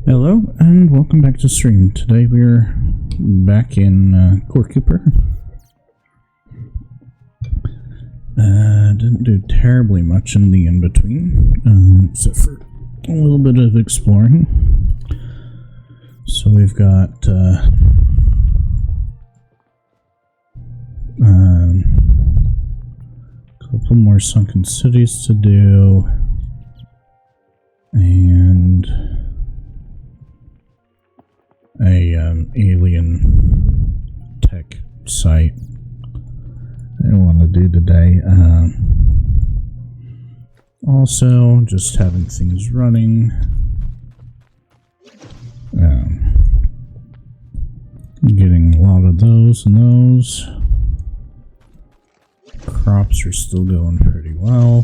Hello and welcome back to stream. Today we're back in Core Cooper. Didn't do terribly much in the in-between, except for a little bit of exploring. So we've got a couple more sunken cities to do, and a alien tech site I want to do today. Also, just having things running. Getting a lot of those and those. Crops are still going pretty well.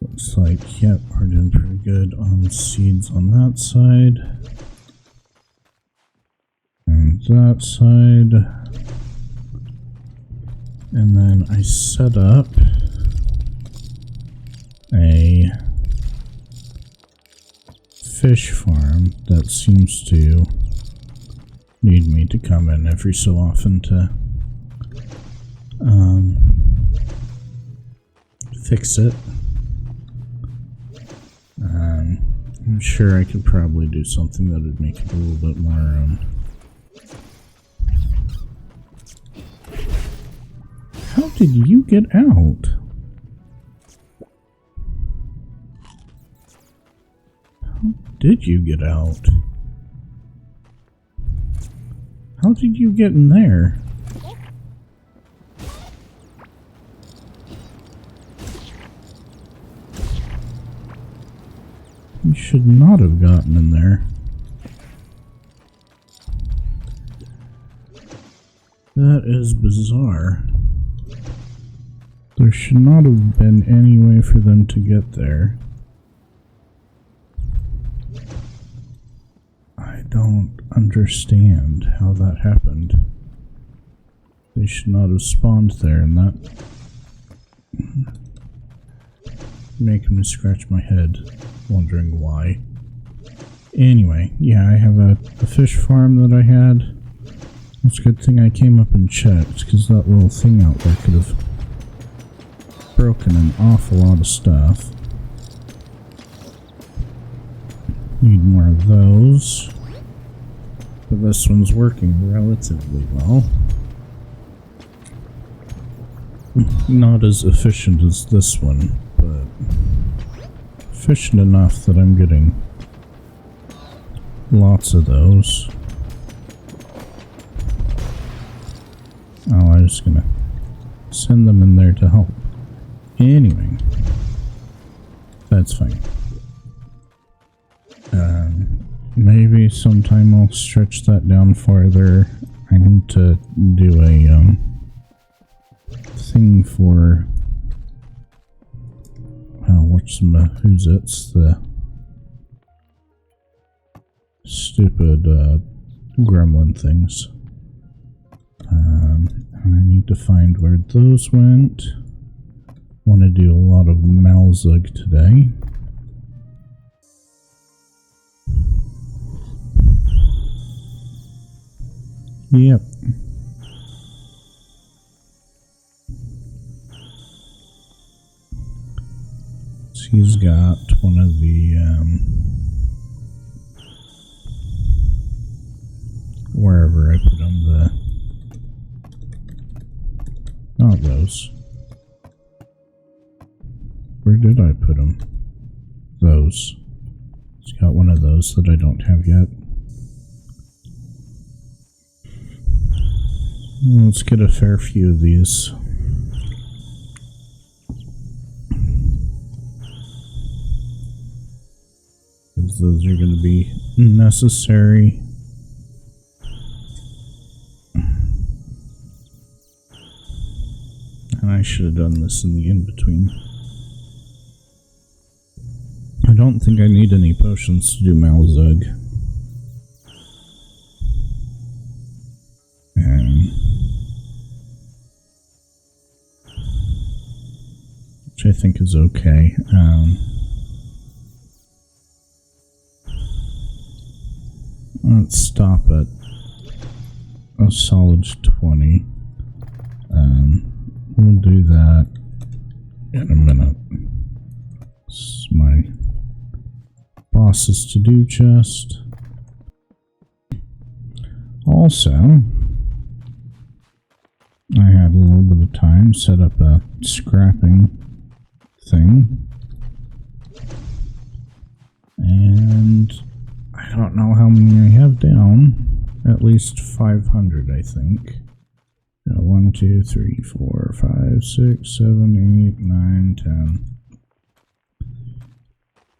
Looks like, yep, we're doing pretty good on seeds on that side. And that side. And then I set up a fish farm that seems to need me to come in every so often to fix it. I'm sure I could probably do something that would make it a little bit more How did you get out? How did you get out? How did you get in there? You should not have gotten in there. That is bizarre. There should not have been any way for them to get there. I don't understand how that happened. They should not have spawned there, and that making me scratch my head, wondering why. Anyway, yeah, I have a fish farm that I had. It's a good thing I came up and checked, because that little thing out there could have broken an awful lot of stuff. Need more of those. But this one's working relatively well. Not as efficient as this one, but efficient enough that I'm getting lots of those. Oh, I'm just gonna send them in there to help. Anyway, that's fine. Maybe sometime I'll stretch that down farther. I need to do a thing for who's the stupid gremlin things. I need to find where those went. Want to do a lot of Malzug today. Yep. So he's got one of the wherever I put him, not those. Where did I put them? Those. It's got one of those that I don't have yet. Let's get a fair few of these. Because those are going to be necessary. And I should have done this in the in-between. I don't think I need any potions to do Malzug. Which I think is okay. Let's stop at a solid 20. We'll do that in a minute. This is my boss's to-do chest. Also, I had a little bit of time, set up a scrapping thing. And I don't know how many I have down. At least 500, I think. 1, 2, 3, 4, 5, 6, 7, 8, 9, 10,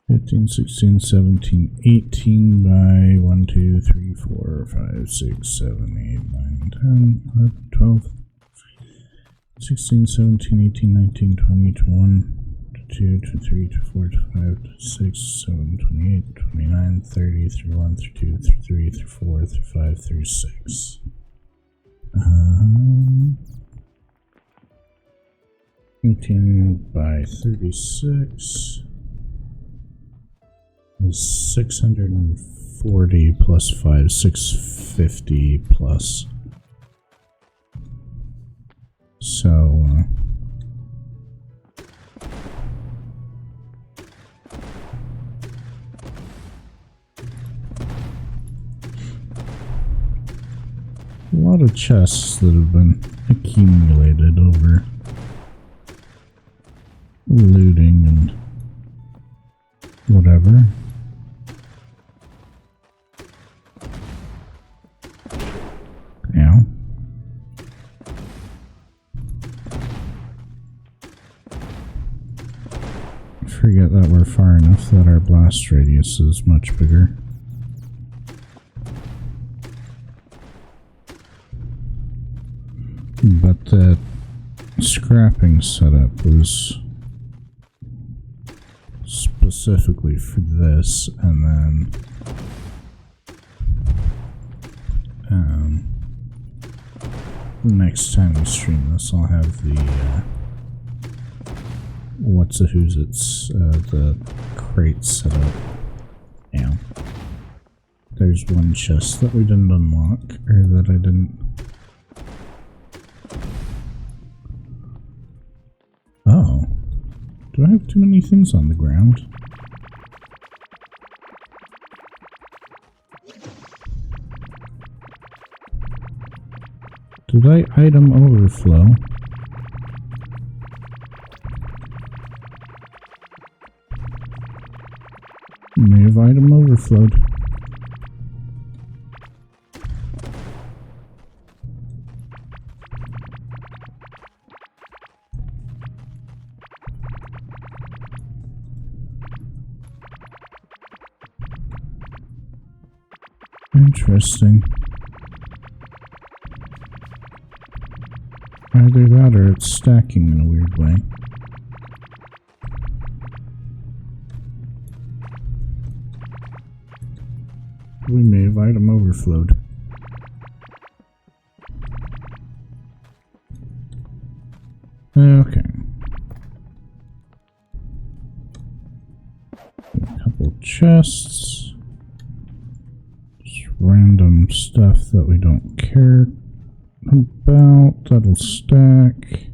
15, 16, 17, 18 by 1, 2, 3, 4, 5, 6, 7, 8, 9, 10, 11, 12, 16, 17, 18, 19, 20, 21, 22, 23, 24, 25, 26, 27, 28, 29, 30, 31, 32, 33, 34, 35, 36. 18 by 36 is 640 plus 5, 650 plus. So, a lot of chests that have been accumulated over looting and whatever. Yeah. Forget that we're far enough that our blast radius is much bigger. But that scrapping setup was specifically for this, and then next time we stream this, I'll have the what's a who's it's the crate set up. Yeah, there's one chest that we didn't unlock, or that I didn't. Oh, do I have too many things on the ground? Did I item overflow? May have item overflowed. Interesting. Either that or it's stacking in a weird way. We may have item overflowed. Okay. A couple chests. Just random stuff that we don't care about. That'll stack.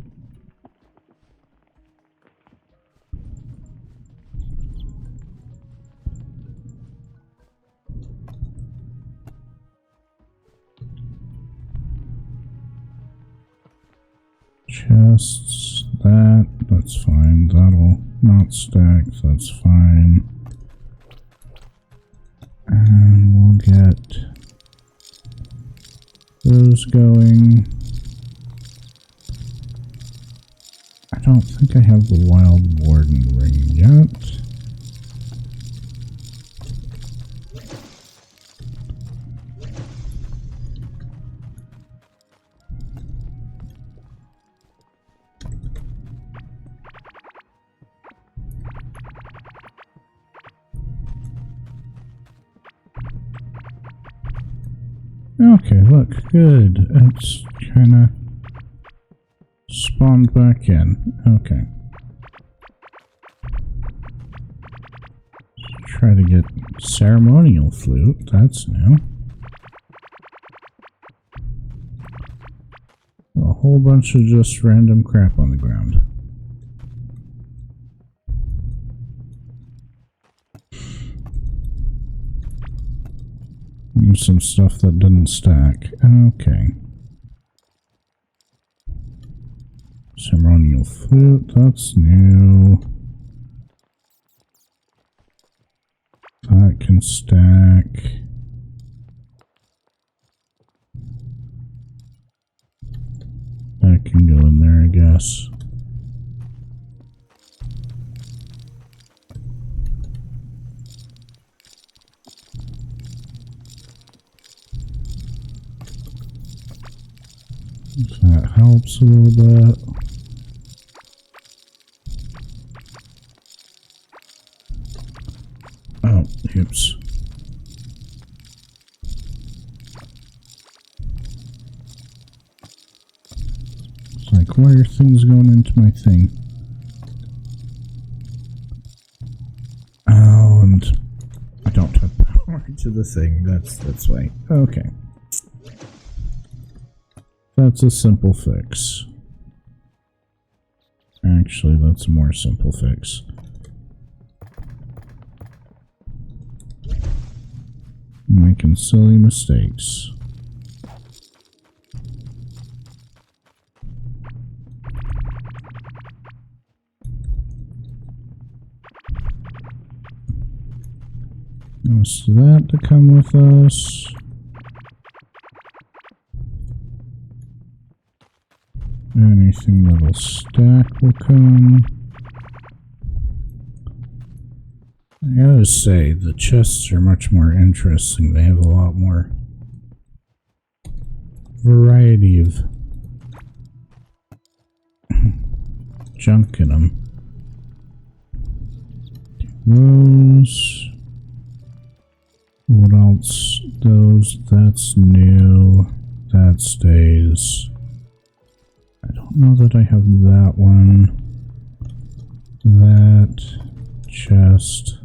Chests, that's fine. That'll not stack, that's fine. And we'll get those going. I don't think I have the Wild Warden ring yet. Okay, look, good. It's kinda spawned back in. Okay. Let's try to get ceremonial flute. That's new. whole bunch of just random crap on the ground. And some stuff that didn't stack. Okay. Ceremonial flute, that's new. That can stack. That can go in there, I guess. That helps a little bit. Oh, oops. It's like, why are things going into my thing? Oh, and I don't have power to the thing. That's why. Okay. That's a simple fix. Actually, that's a more simple fix. Making silly mistakes. Most of that to come with us. Anything that'll stack will come. I gotta say, the chests are much more interesting. They have a lot more variety of junk in them. Those. What else? Those. That's new. That stays. I don't know that I have that one. That. Chest.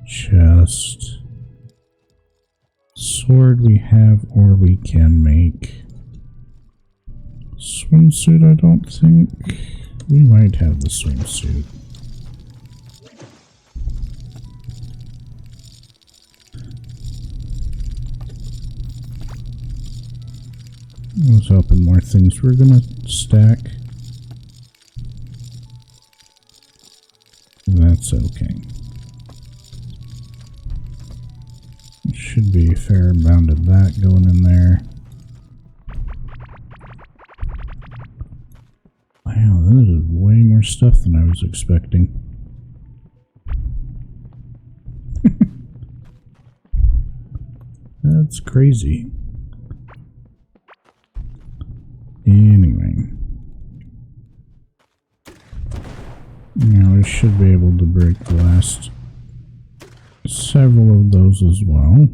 Chest. Sword we have or we can make. Swimsuit, I don't think. We might have the swimsuit. I was hoping more things were gonna stack. That's okay. Should be a fair amount of that going in there. Wow, that is way more stuff than I was expecting. That's crazy. Anyway. Now we should be able to break the last several of those as well.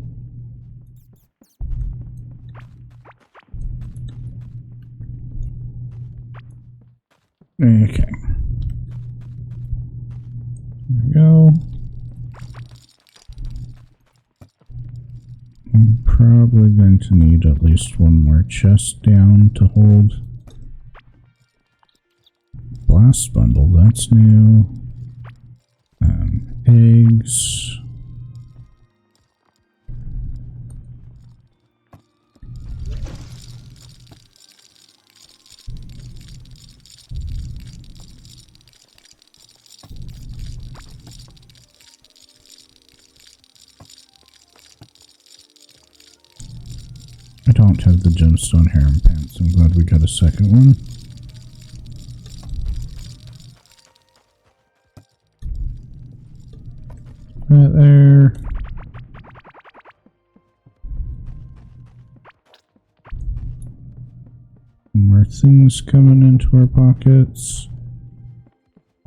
Okay. There we go. I'm probably going to need at least one more chest down to hold. Blast bundle, that's new. Eggs. I don't have the gemstone harem pants. I'm glad we got a second one. Right there. More things coming into our pockets.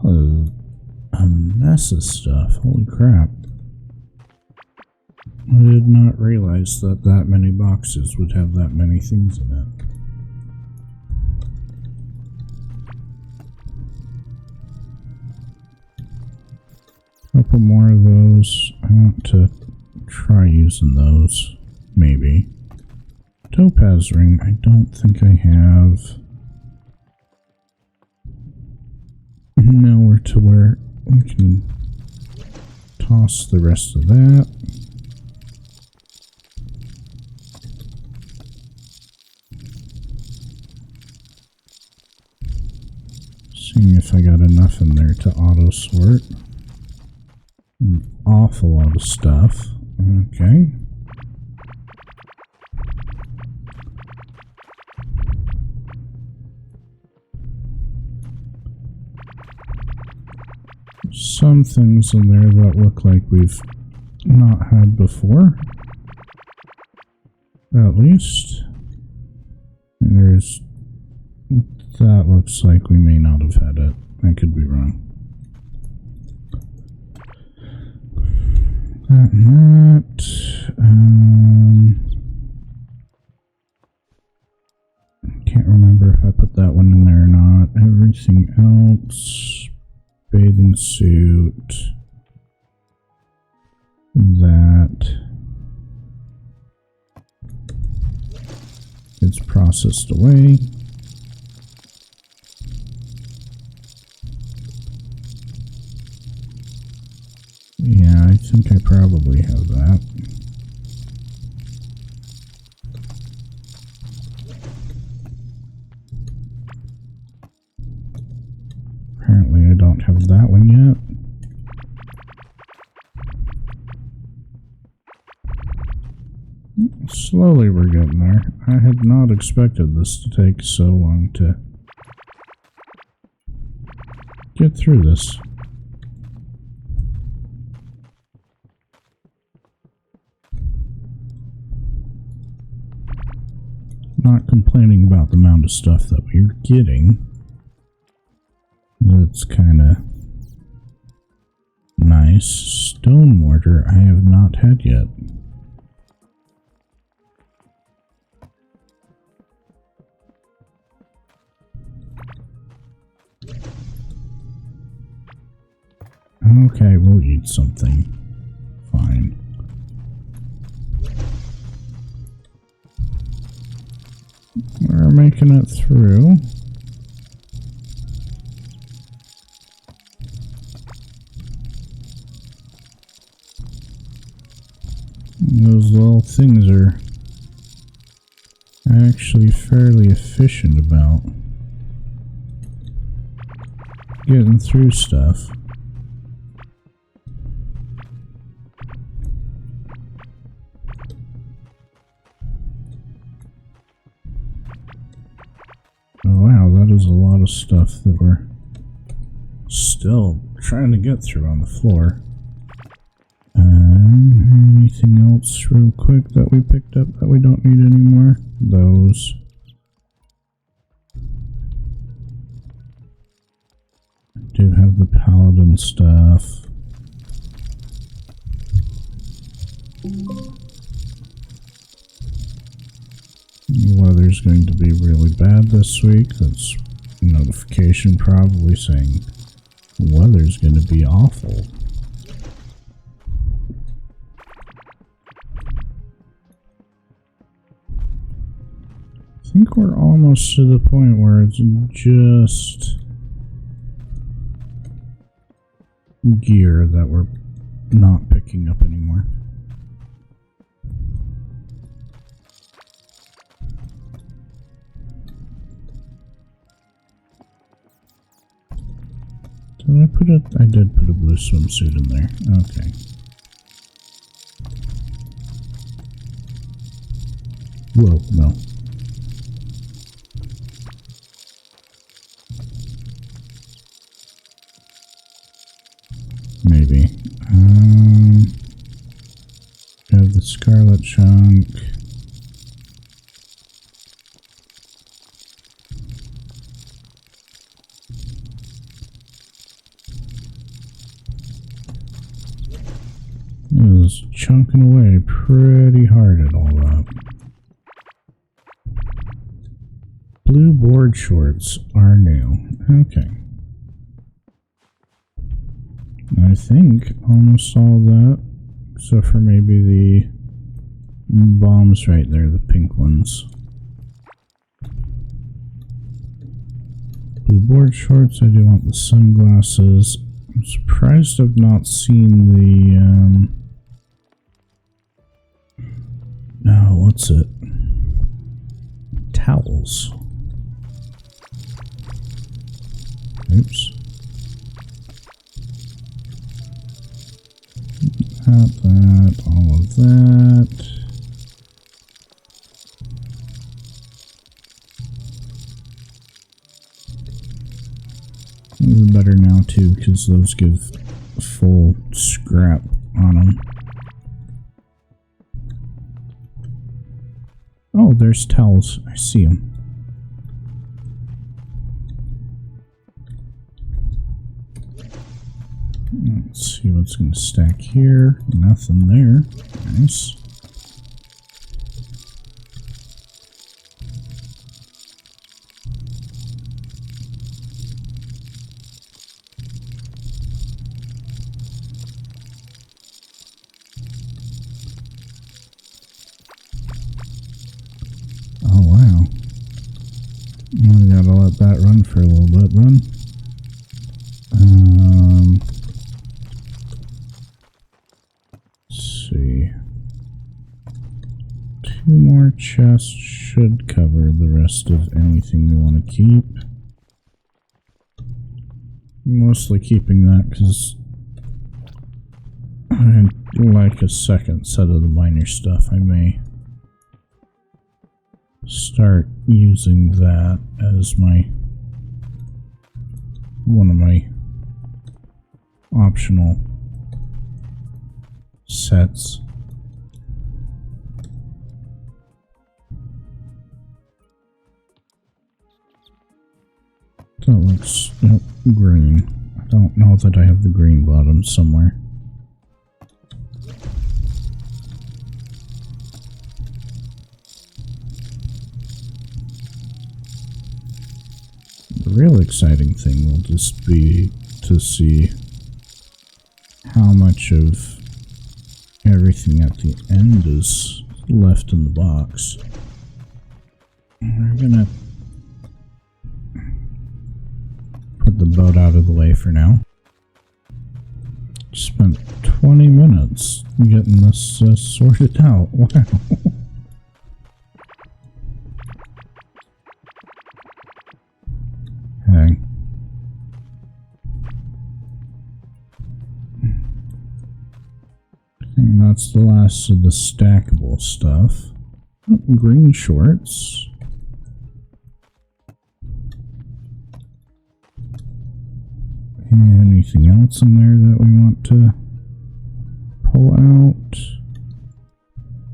A mess of stuff. Holy crap. I did not realize that that many boxes would have that many things in it. Couple more of those. I want to try using those. Maybe. Topaz ring, I don't think I have. Now we're to where we can toss the rest of that. Seeing if I got enough in there to auto sort. An awful lot of stuff. Okay. Some things in there that look like we've not had before. At least. And there's... that looks like we may not have had it. I could be wrong. That and that. Can't remember if I put that one in there or not. Everything else. Bathing suit. That. It's processed away. Yeah, I think I probably have that. Apparently I don't have that one yet. Slowly we're getting there. I had not expected this to take so long to get through this. Not complaining about the amount of stuff that we're getting. It's kind of nice. Stone mortar I have not had yet. Okay, we'll eat something. Fine. We're making it through. Those little things are actually fairly efficient about getting through stuff. Wow, that is a lot of stuff that we're still trying to get through on the floor. Anything else real quick that we picked up that we don't need anymore? Those. I do have the paladin stuff. Weather's going to be really bad this week. That's a notification probably saying weather's going to be awful. I think we're almost to the point where it's just gear that we're not picking up anymore. Did I put it? I did put a blue swimsuit in there. Okay. Whoa, no. Maybe. Have the scarlet chunk. It was chunking away pretty hard at all that. Blue board shorts are new. Okay. I think almost all that, except for maybe the bombs right there, the pink ones. Blue board shorts. I do want the sunglasses. I'm surprised I've not seen the, no, what's it? Towels. Oops. That, all of that. Better now too, because those give full scrap on them. Oh, there's towels. I see them. Let's see what's going to stack here. Nothing there. Nice. Oh, wow. I gotta let that run for a little bit then. Let's see. 2 more chests should cover the rest of anything we want to keep. Mostly keeping that because I like a second set of the miner stuff. I may start using that as my one of my optional sets. That looks green. I don't know that I have the green bottom somewhere. The real exciting thing will just be to see how much of everything at the end is left in the box. We're gonna put the boat out of the way for now. Spent 20 minutes getting this sorted out. Wow. Hang. I think that's the last of the stackable stuff. Oh, green shorts. Anything else in there that we want to pull out?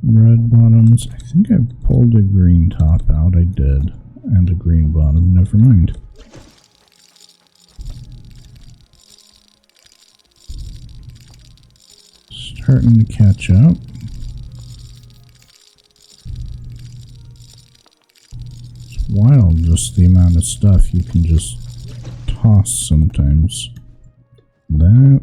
Red bottoms. I think I pulled a green top out. I did. And a green bottom. Never mind. Starting to catch up. It's wild just the amount of stuff you can just toss sometimes. That.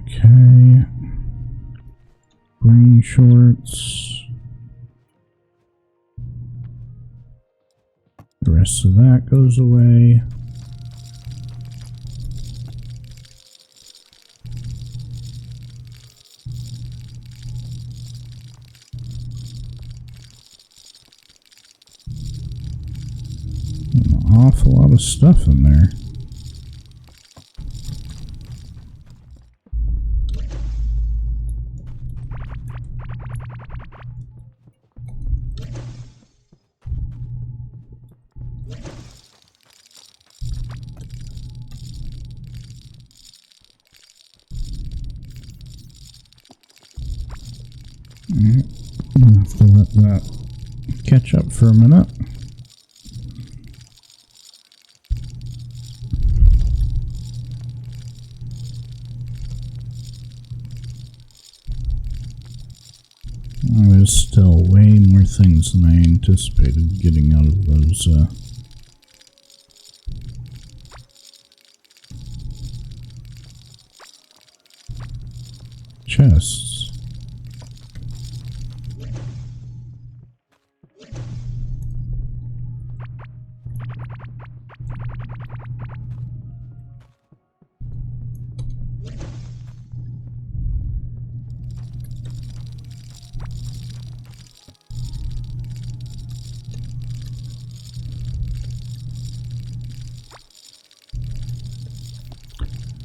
Okay. Green shorts. The rest of that goes away. An awful lot of stuff in there. Alright, I'll have to let that catch up for a minute. There's still way more things than I anticipated getting out of those chests.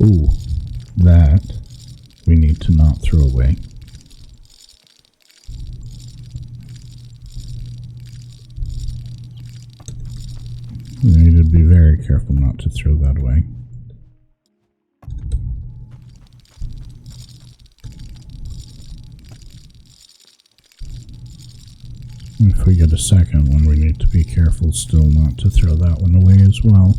Ooh, that we need to not throw away. We need to be very careful not to throw that away. If we get a second one, we need to be careful still not to throw that one away as well.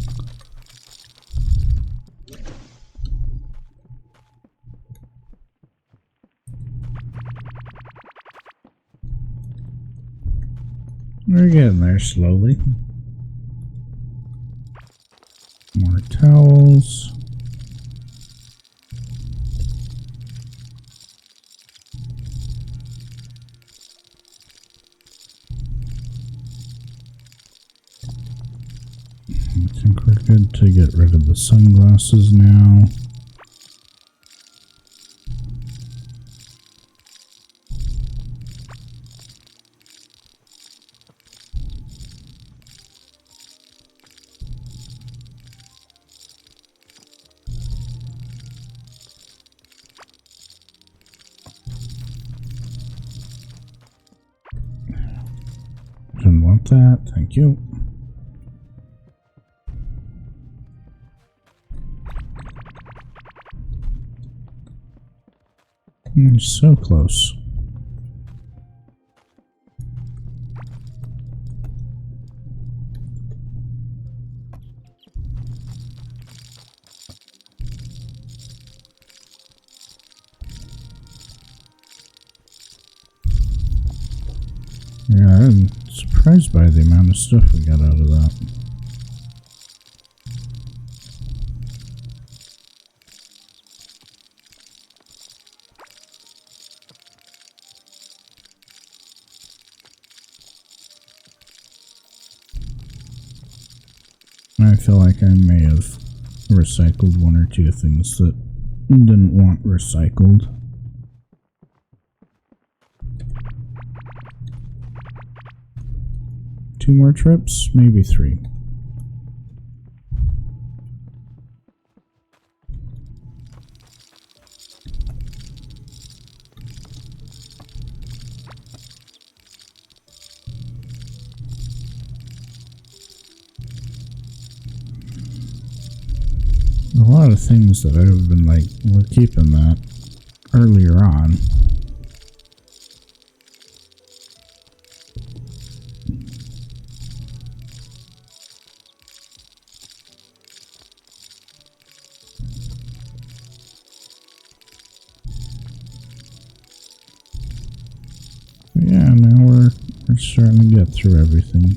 We're getting there slowly. More towels. I think we're good to get rid of the sunglasses now. Didn't want that, thank you. So close. Yeah, I'm surprised by the amount of stuff we got out of that. I feel like I may have recycled one or two things that didn't want recycled. Two more trips? Maybe three. A lot of things that I've been like, we're keeping that earlier on. Yeah, now we're starting to get through everything.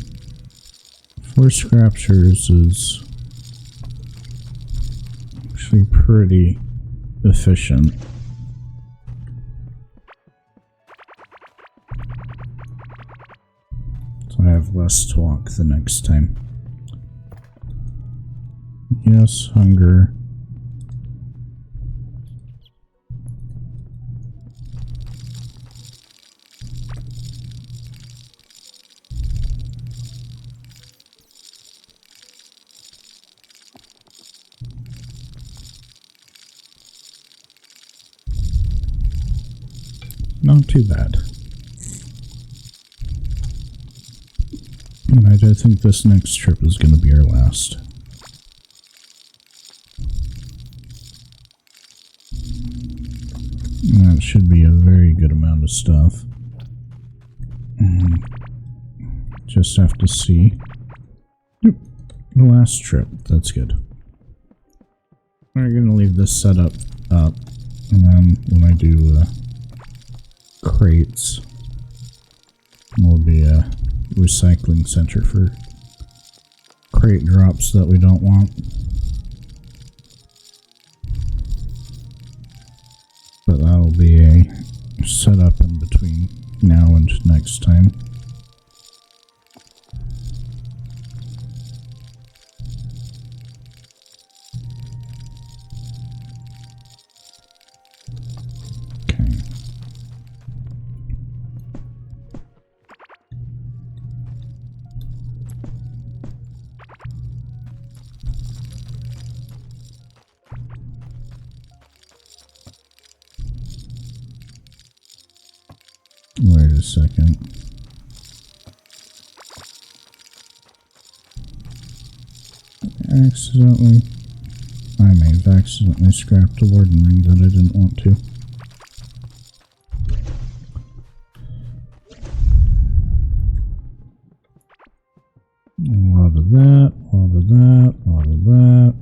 4 scraptures is actually pretty efficient. So I have less to walk the next time. Yes, hunger. Not too bad. And I do think this next trip is going to be our last. And that should be a very good amount of stuff. Just have to see. Yep, the last trip. That's good. We're going to leave this setup up. And then when I do crates, will be a recycling center for crate drops that we don't want. But that'll be a set up in between now and next time. Wait a second. I may have accidentally scrapped a warden ring that I didn't want to. A lot of that, a lot of that, a lot of that.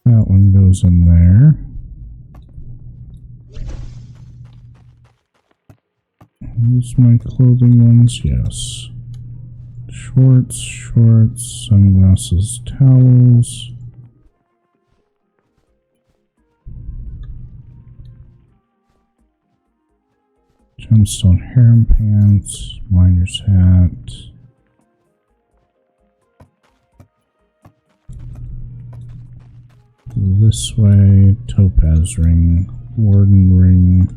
That one goes in there. These my clothing ones, yes. Shorts, sunglasses, towels. Gemstone harem pants, miner's hat. This way, topaz ring, warden ring,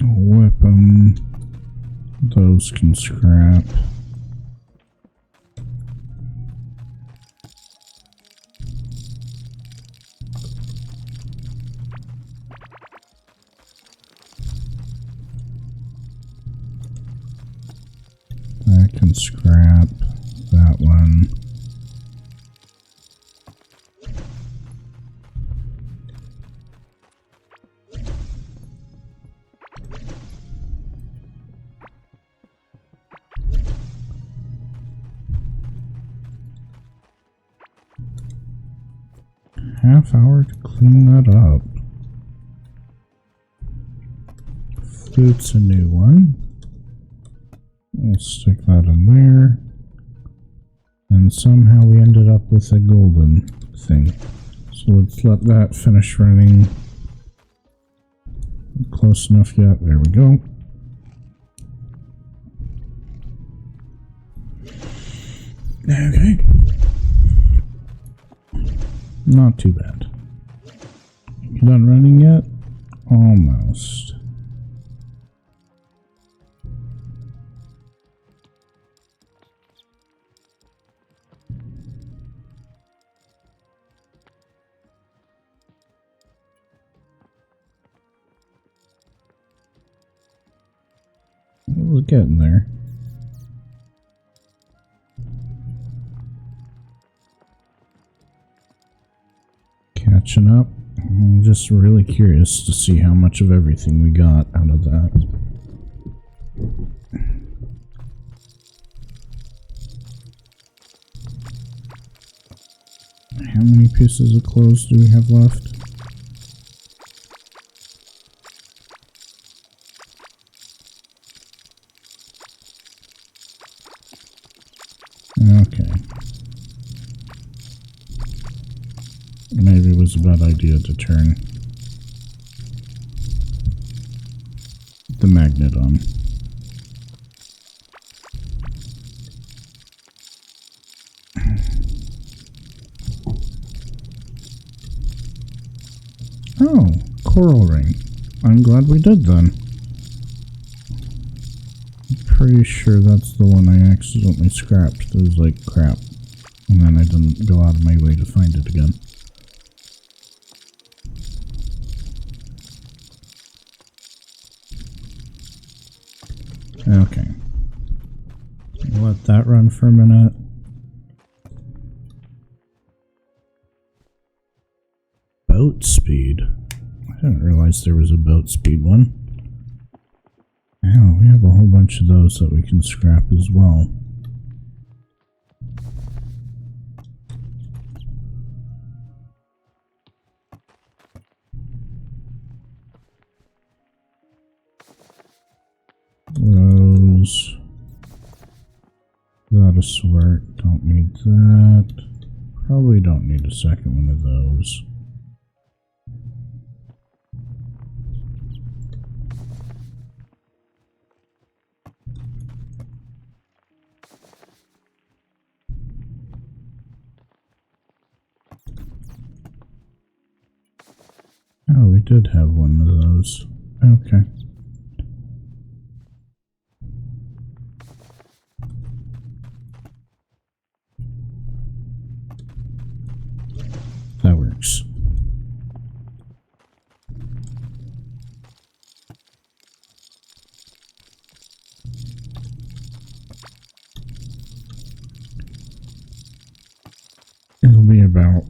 whip 'em. Those can scrap. That can scrap. That one. Half hour to clean that up. Flute's a new one. We'll stick that in there. And somehow we ended up with a golden thing. So let's let that finish running. Close enough yet. There we go. Okay. Not too bad. You done running yet? Almost. We're getting there. Catching up. I'm just really curious to see how much of everything we got out of that. How many pieces of clothes do we have left? Okay. Maybe it was a bad idea to turn the magnet on. Oh, coral ring. I'm glad we did then. Pretty sure that's the one I accidentally scrapped. It was like crap. And then I didn't go out of my way to find it again. Okay. Let that run for a minute. Boat speed. I didn't realize there was a boat speed one. Oh, we have a whole bunch of those that we can scrap as well. need that. Probably don't need a second one of those. Oh, we did have one of those. Okay. That works. It'll be about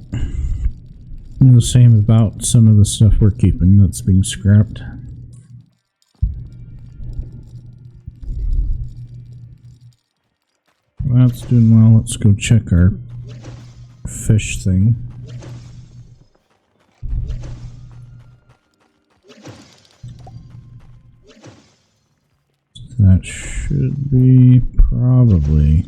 the same about some of the stuff we're keeping that's being scrapped. Well, that's doing well. Let's go check our fish thing. That should be probably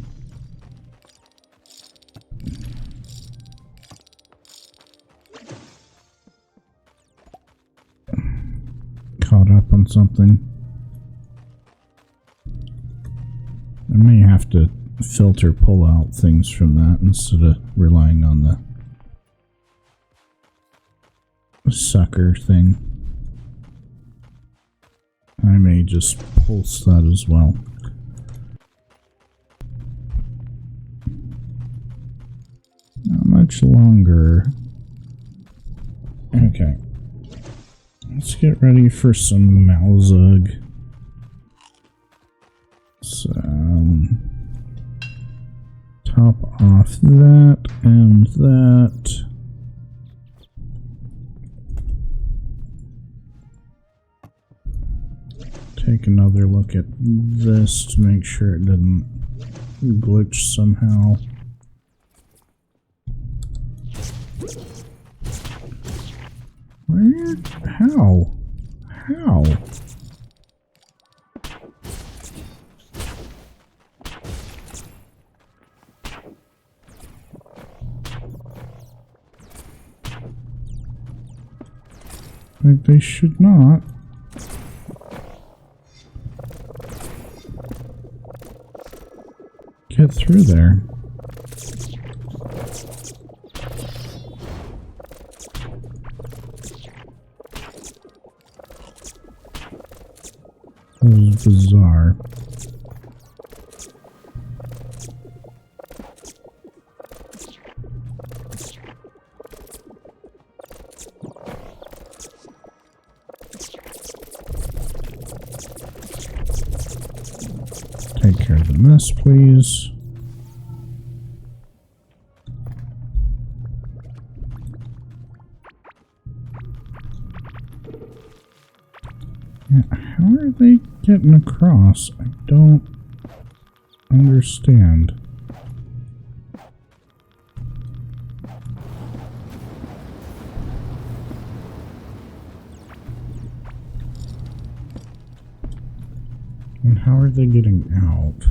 caught up on something. I may have to filter pull out things from that instead of relying on the sucker thing. I may just pulse that as well. Not much longer. Okay. Let's get ready for some Malzug. Top off that and that. Take another look at this to make sure it didn't glitch somehow. Where? How? How? Like they should not. Get through there. That was bizarre. Take care of the mess, please. Yeah, how are they getting across? I don't understand. And how are they getting out?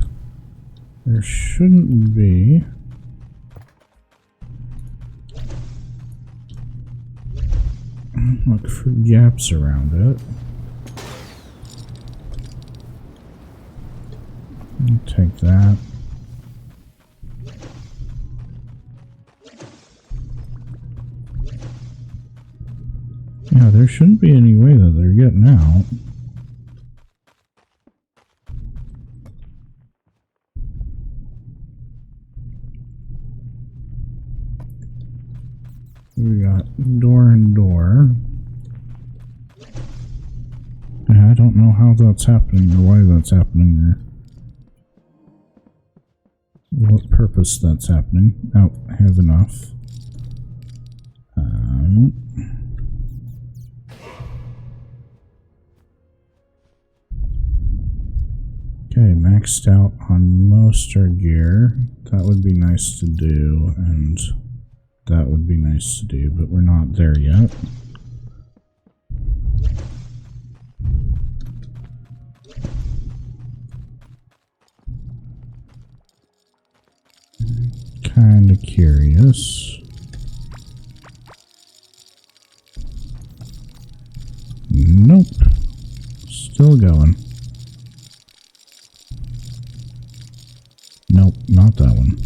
There shouldn't be. Look for gaps around it. Take that. Yeah, there shouldn't be any way that they're getting out. We got door and door. Yeah, I don't know how that's happening or why that's happening or what purpose that's happening. Oh, I have enough. Okay, maxed out on most our gear. That would be nice to do, and that would be nice to do, but we're not there yet. Okay. curious. Nope. Still going. Nope, not that one.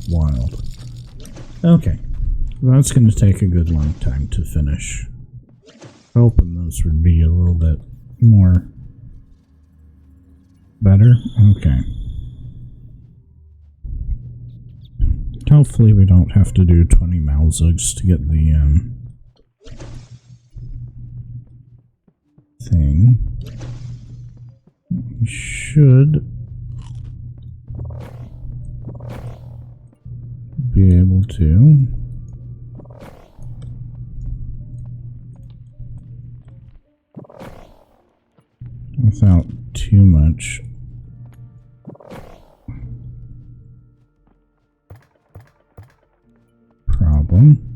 Wild. Okay. That's going to take a good long time to finish. Hoping those would be a little bit more better. Okay. Hopefully we don't have to do 20 Malzugs to get the thing. We should be able to. Without too much problem.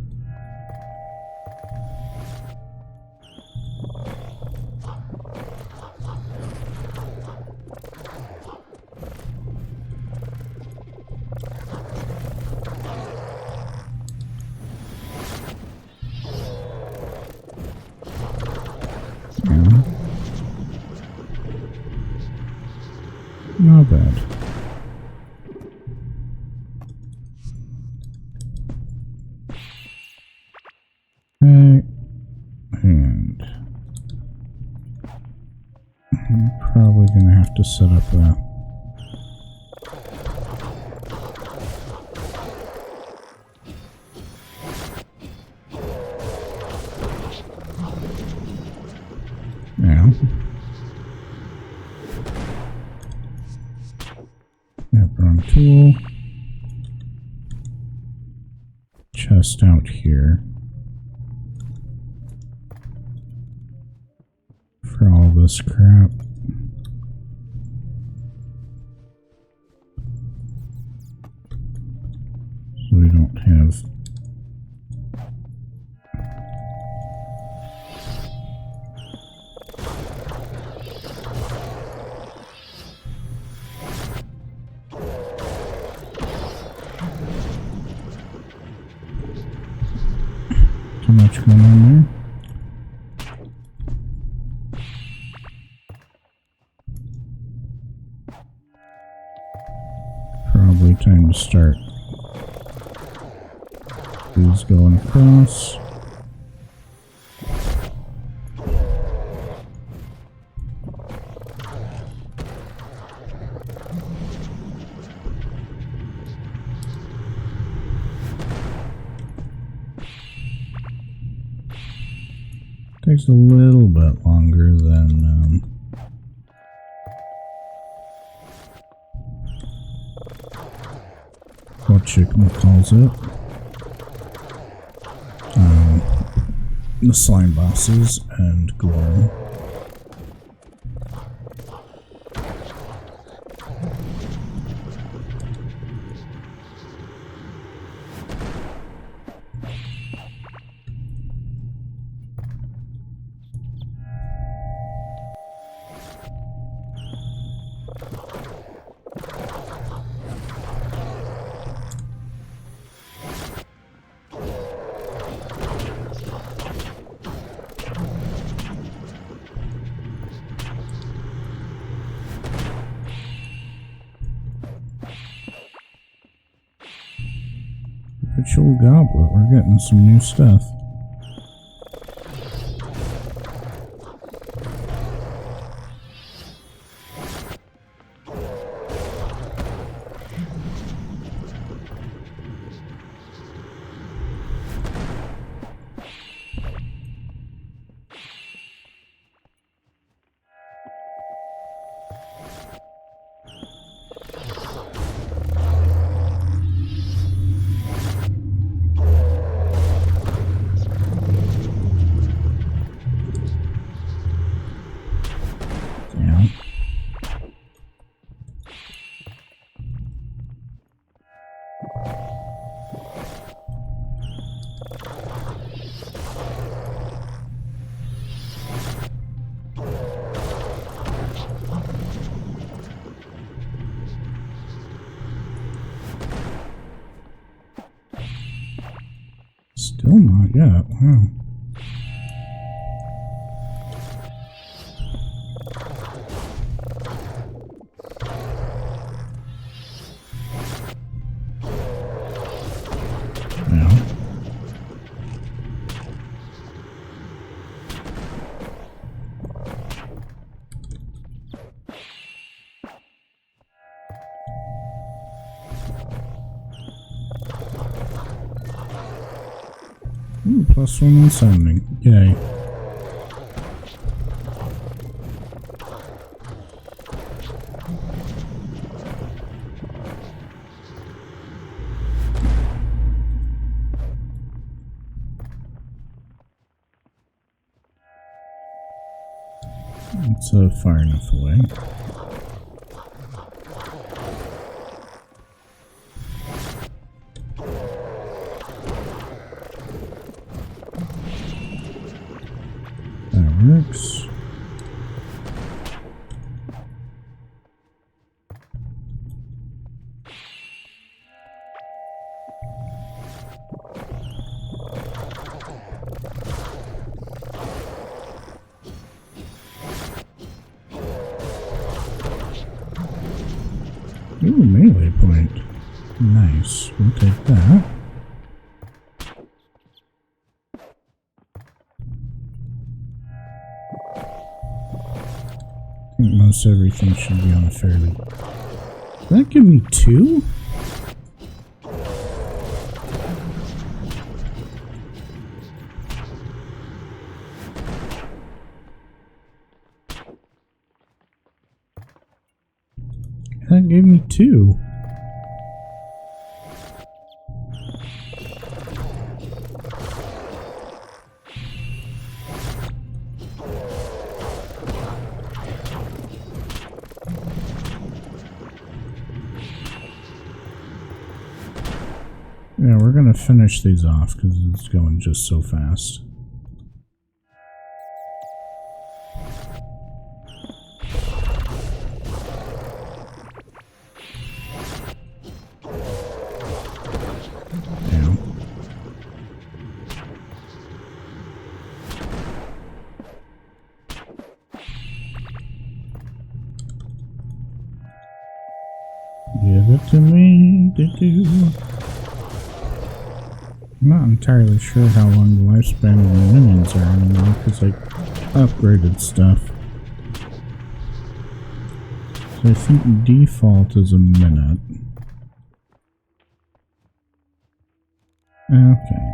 Not bad. Okay. And I'm probably going to have to set up a tool. Chest out here for all this crap. So we don't have too much going on there. Probably time to start these going across. Takes a little bit longer than what Chicken calls it. The slime bosses and Gorm. Ritual Goblet, we're getting some new stuff. Oh my god, wow. Ooh, +1 in summoning. Yay. It's far enough away. That works. Ooh, melee point. Nice. We'll take that. I think most everything should be on a fairly... Did that give me 2? That gave me 2. Yeah, we're gonna finish these off because it's going just so fast. Give it to me, I'm not entirely sure how long the lifespan of the minions are anymore because I upgraded stuff. So I think default is a minute. Okay.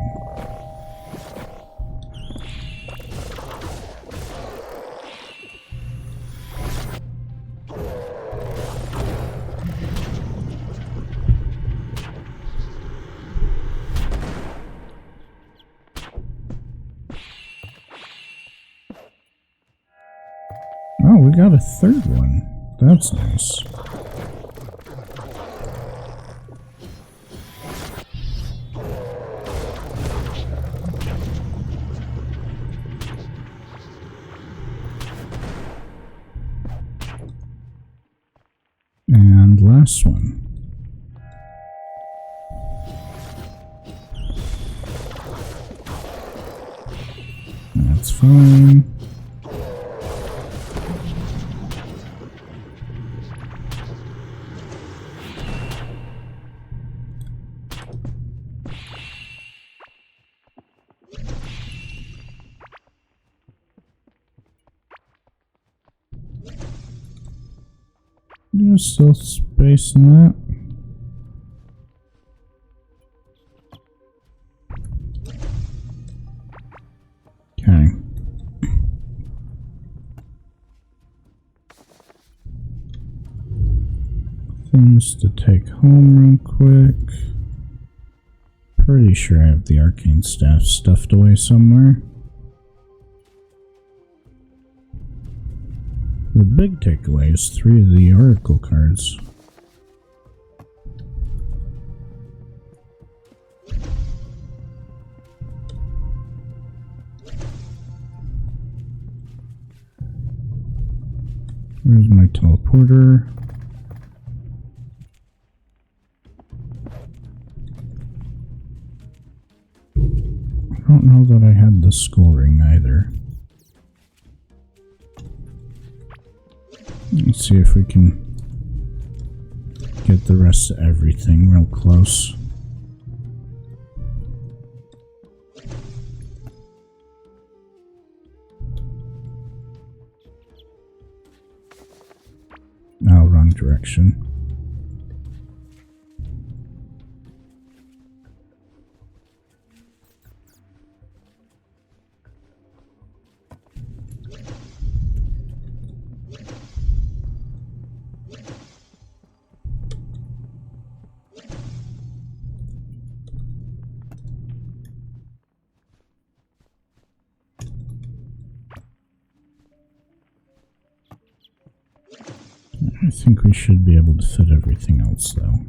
Oh, we got a third one. That's nice. And last one. That's fine. There's still space in that. Okay. Things to take home real quick. Pretty sure I have the arcane staff stuffed away somewhere. The big takeaway is 3 of the oracle cards. Where's my teleporter? skull ring either. Let's see if we can get the rest of everything real close. Oh, wrong direction. I think we should be able to fit everything else, though.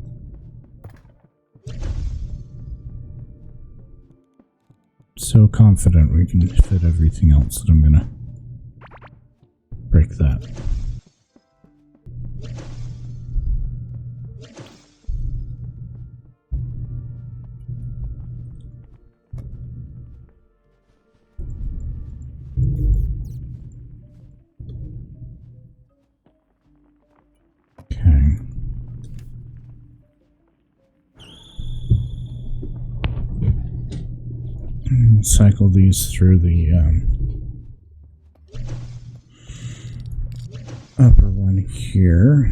So confident we can fit everything else that I'm gonna break that. Cycle these through the upper one here.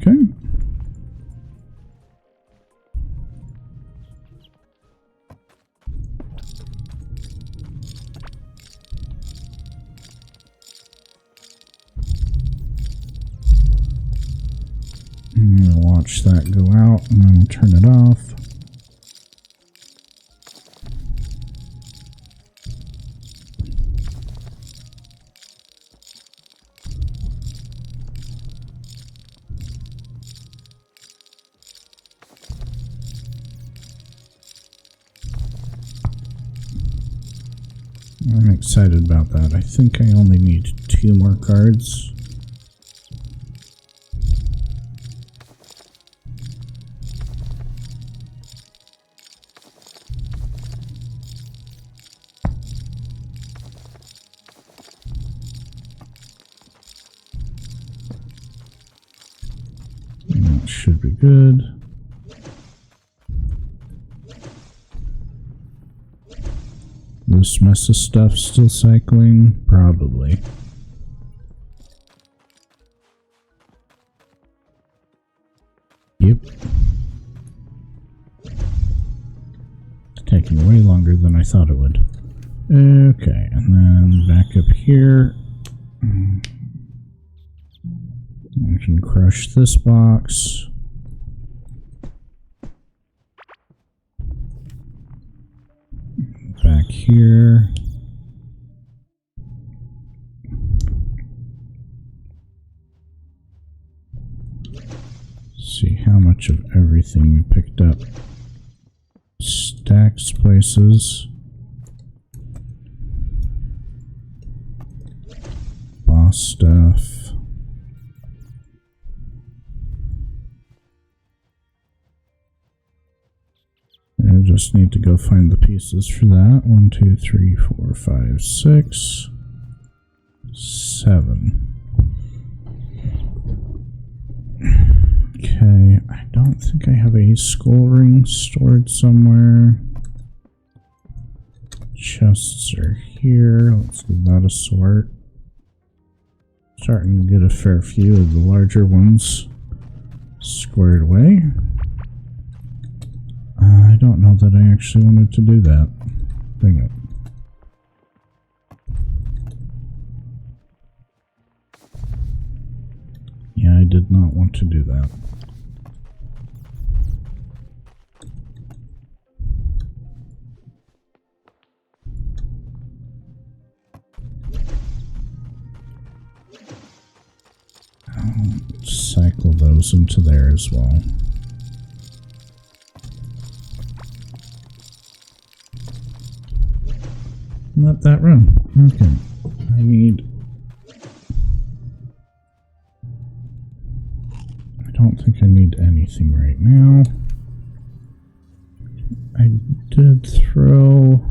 Okay. I'm going to watch that go out and then turn it off. I'm excited about that. I think I only need 2 more cards. That should be good. This mess of stuff still cycling? Probably. Yep. It's taking way longer than I thought it would. Okay, and then back up here. I can crush this box. Back here. See how much of everything we picked up. Stacks places. Boss stuff. I just need to go find the pieces for that. 1, 2, 3, 4, 5, 6, 7. Okay, I don't think I have a skull ring stored somewhere. Chests are here. Let's give that a sort. Starting to get a fair few of the larger ones squared away. I don't know that I actually wanted to do that. Dang it. Yeah, I did not want to do that. I'll cycle those into there as well. Not that run. Okay. I need... I don't think I need anything right now. I did throw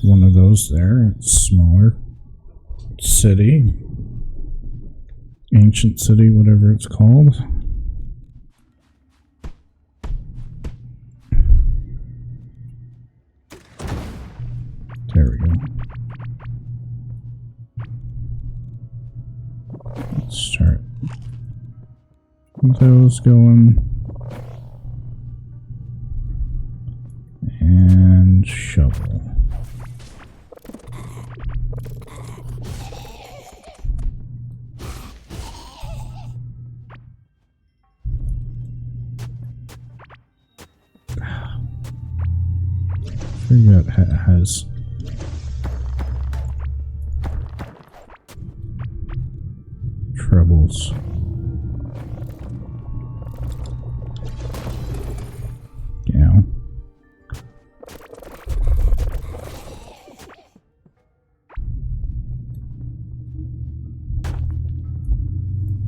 one of those there. It's smaller. City. Ancient city, whatever it's called. There we go. Let's start those going. And shovel. Forgot it has troubles. Yeah.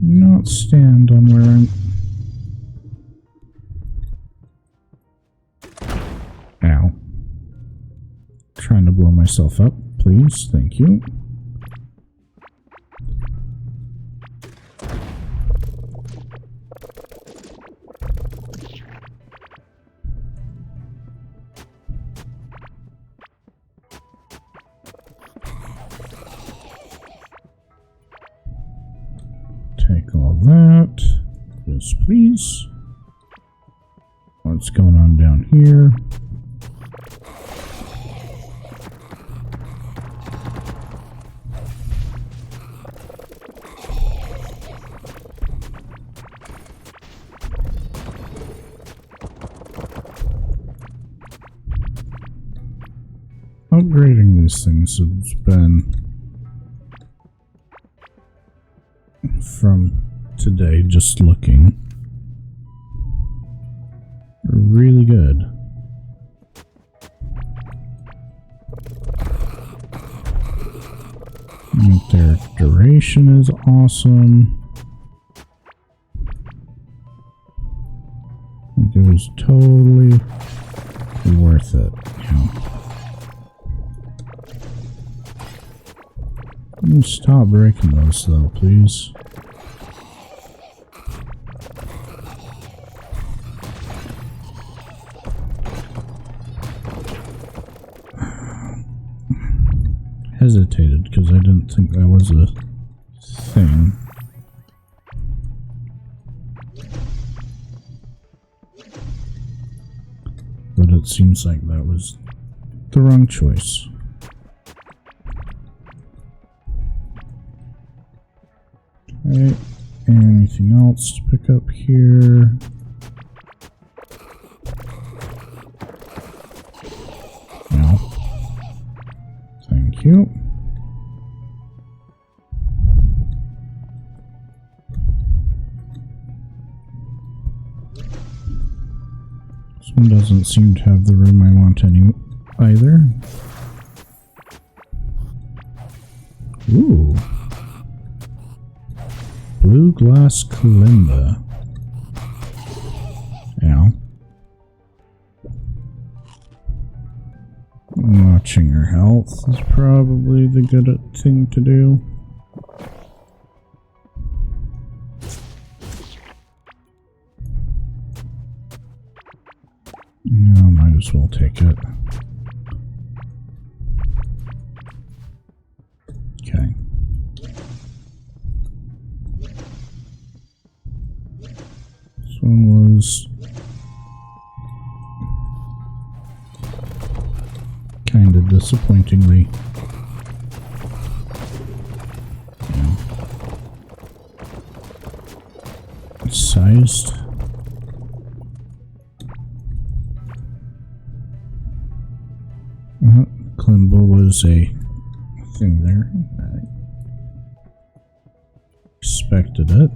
Not stand on where I'm... Ow. Trying to blow myself up, please. Thank you. Take all that. Yes, please. What's going on down here? Upgrading these things has been, from today, just looking, really good. And their duration is awesome. It was totally worth it. Stop breaking those though, please. Hesitated because I didn't think that was a thing. But it seems like that was the wrong choice. Okay, anything else to pick up here? No. Thank you. This one doesn't seem to have the room I want either. Ooh. Blue glass kalimba. Ow. Watching her health is probably the good thing to do. No, might as well take it. Okay. This one was kind of disappointingly, sized. Kalimba was a thing there. I expected it.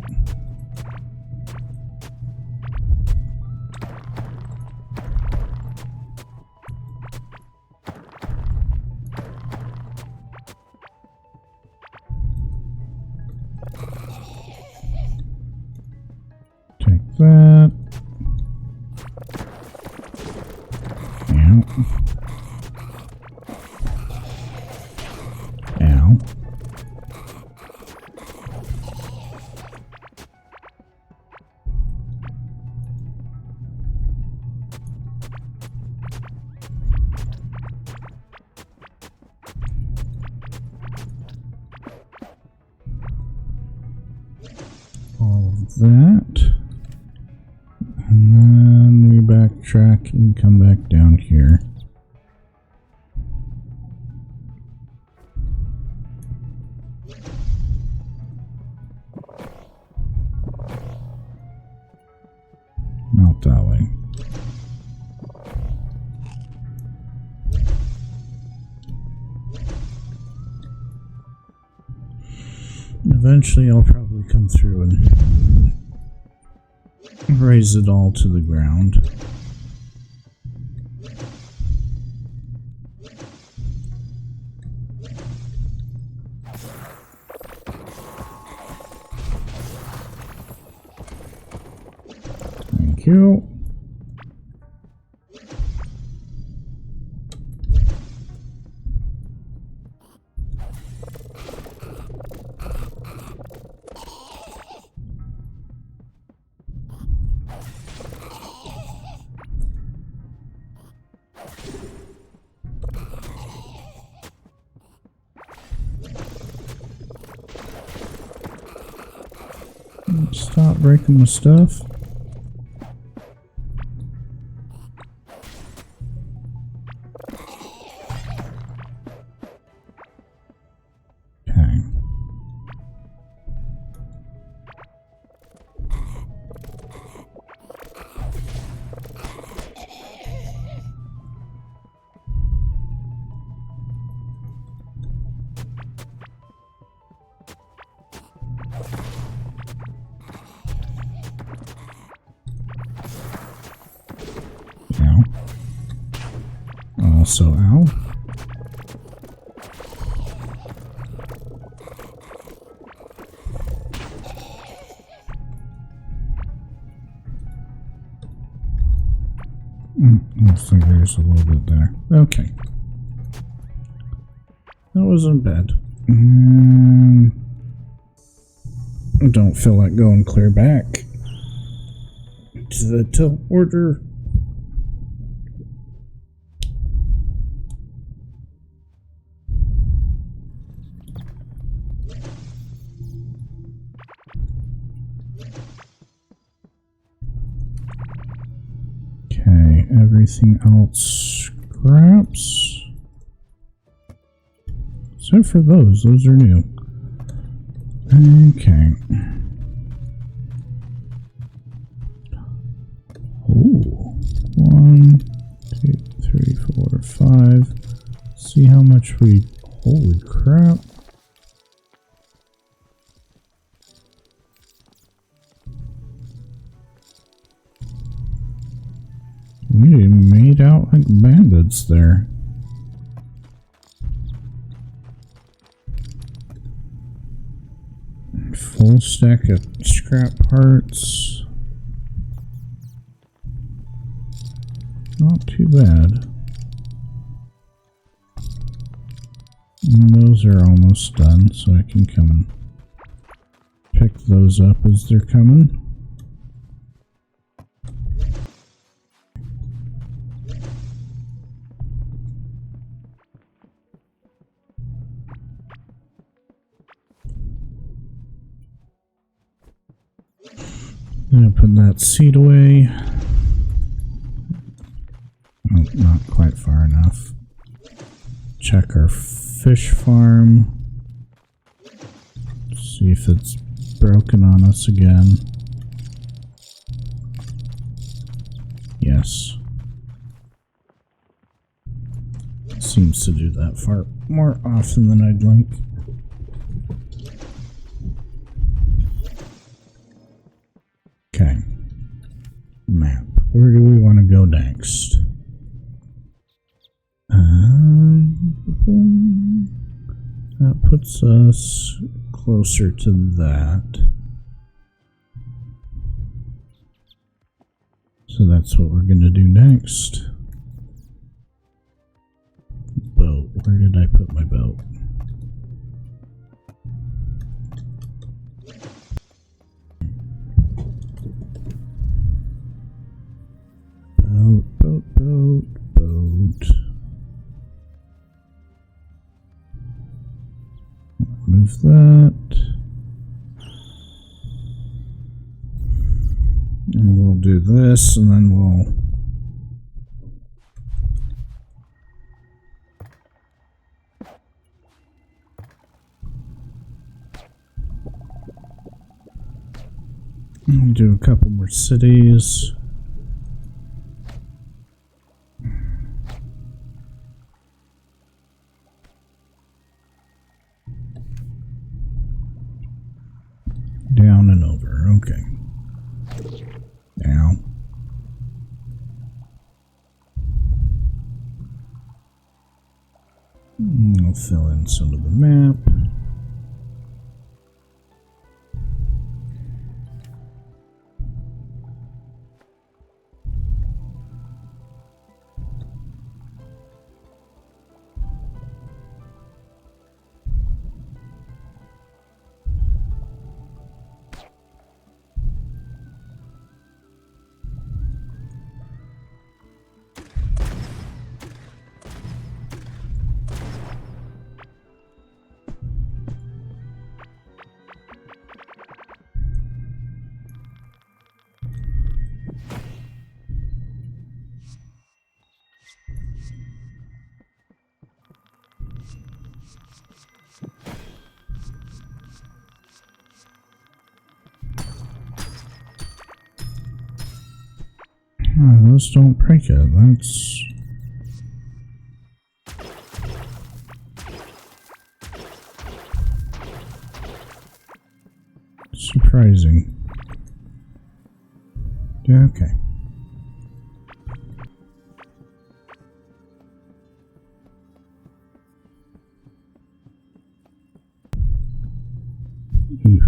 that. And then we backtrack and come back down here. Not that way. Eventually I'll probably come through and raise it all to the ground. Thank you. Stop breaking my stuff. Okay. Ow. Also, ow. Looks like there's a little bit there. Okay. That wasn't bad. I don't feel like going clear back to the teleporter. Okay, everything else scraps. Except for those are new. Okay. Ooh. 1, 2, 3, 4, 5. See how much we... Holy crap. We made out like bandits there. Full stack of scrap parts. Not too bad. And those are almost done, so I can come and pick those up as they're coming. Gonna put that seed away. Oh, not quite far enough. Check our fish farm. See if it's broken on us again. Yes. Seems to do that far more often than I'd like. Okay. Map. Where do we want to go next? That puts us closer to that. So that's what we're going to do next. Boat. Where did I put my boat? Boat. Move that. do this, and then we'll... do a couple more cities. Down and over, okay. Now. I'll fill in some of the map. Oh, those don't break it. That's... surprising. Okay. Oof.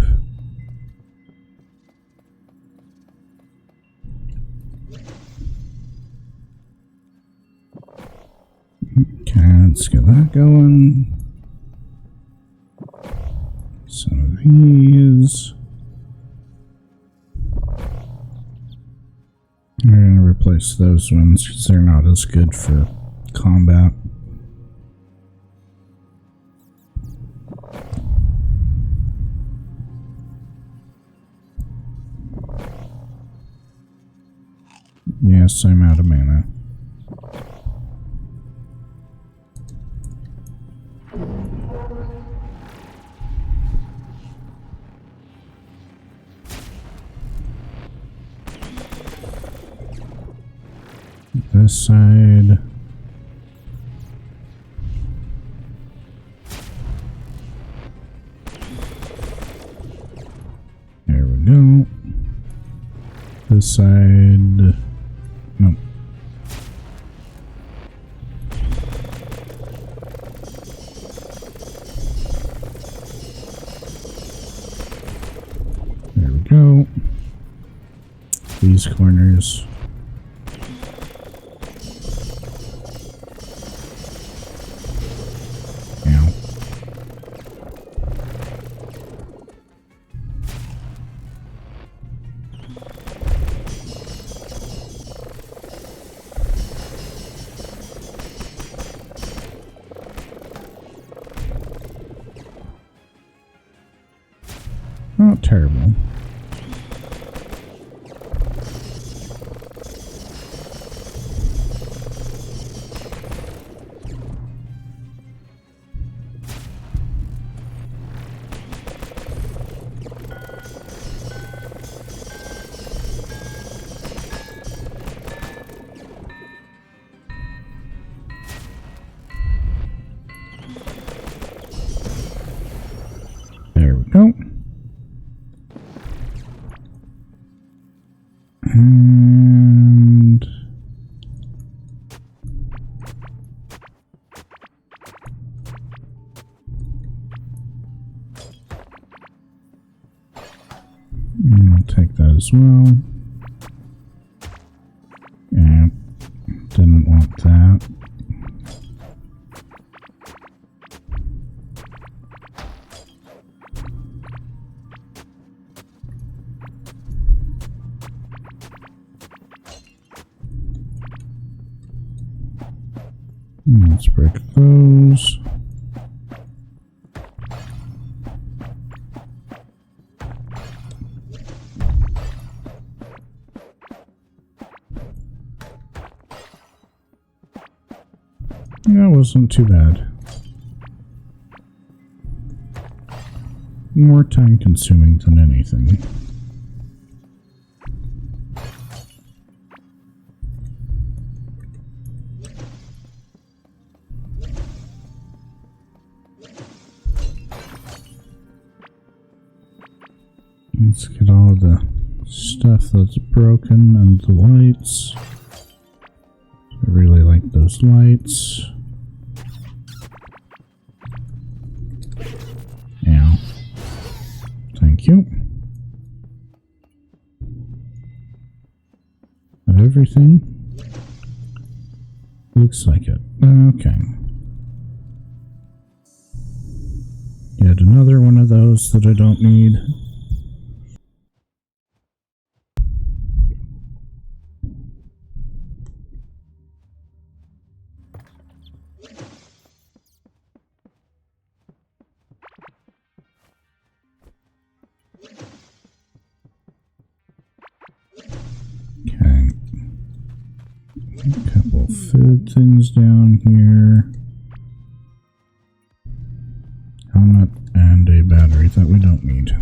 Okay, let's get that going. Some of these. We're going to replace those ones because they're not as good for combat. Yes, I'm out of mana. This side. There we go. This side. Nope. There we go. These corners. Not terrible. There we go. And I'll take that as well. Yeah, didn't want that. Let's break those. wasn't too bad. More time consuming than anything. Let's get all the stuff that's broken and the lights. I really like those lights. Ow. Thank you. Of everything? Looks like it. Okay. Yet another one of those that I don't need. Okay. A couple food things down here. Helmet and a battery that we don't need.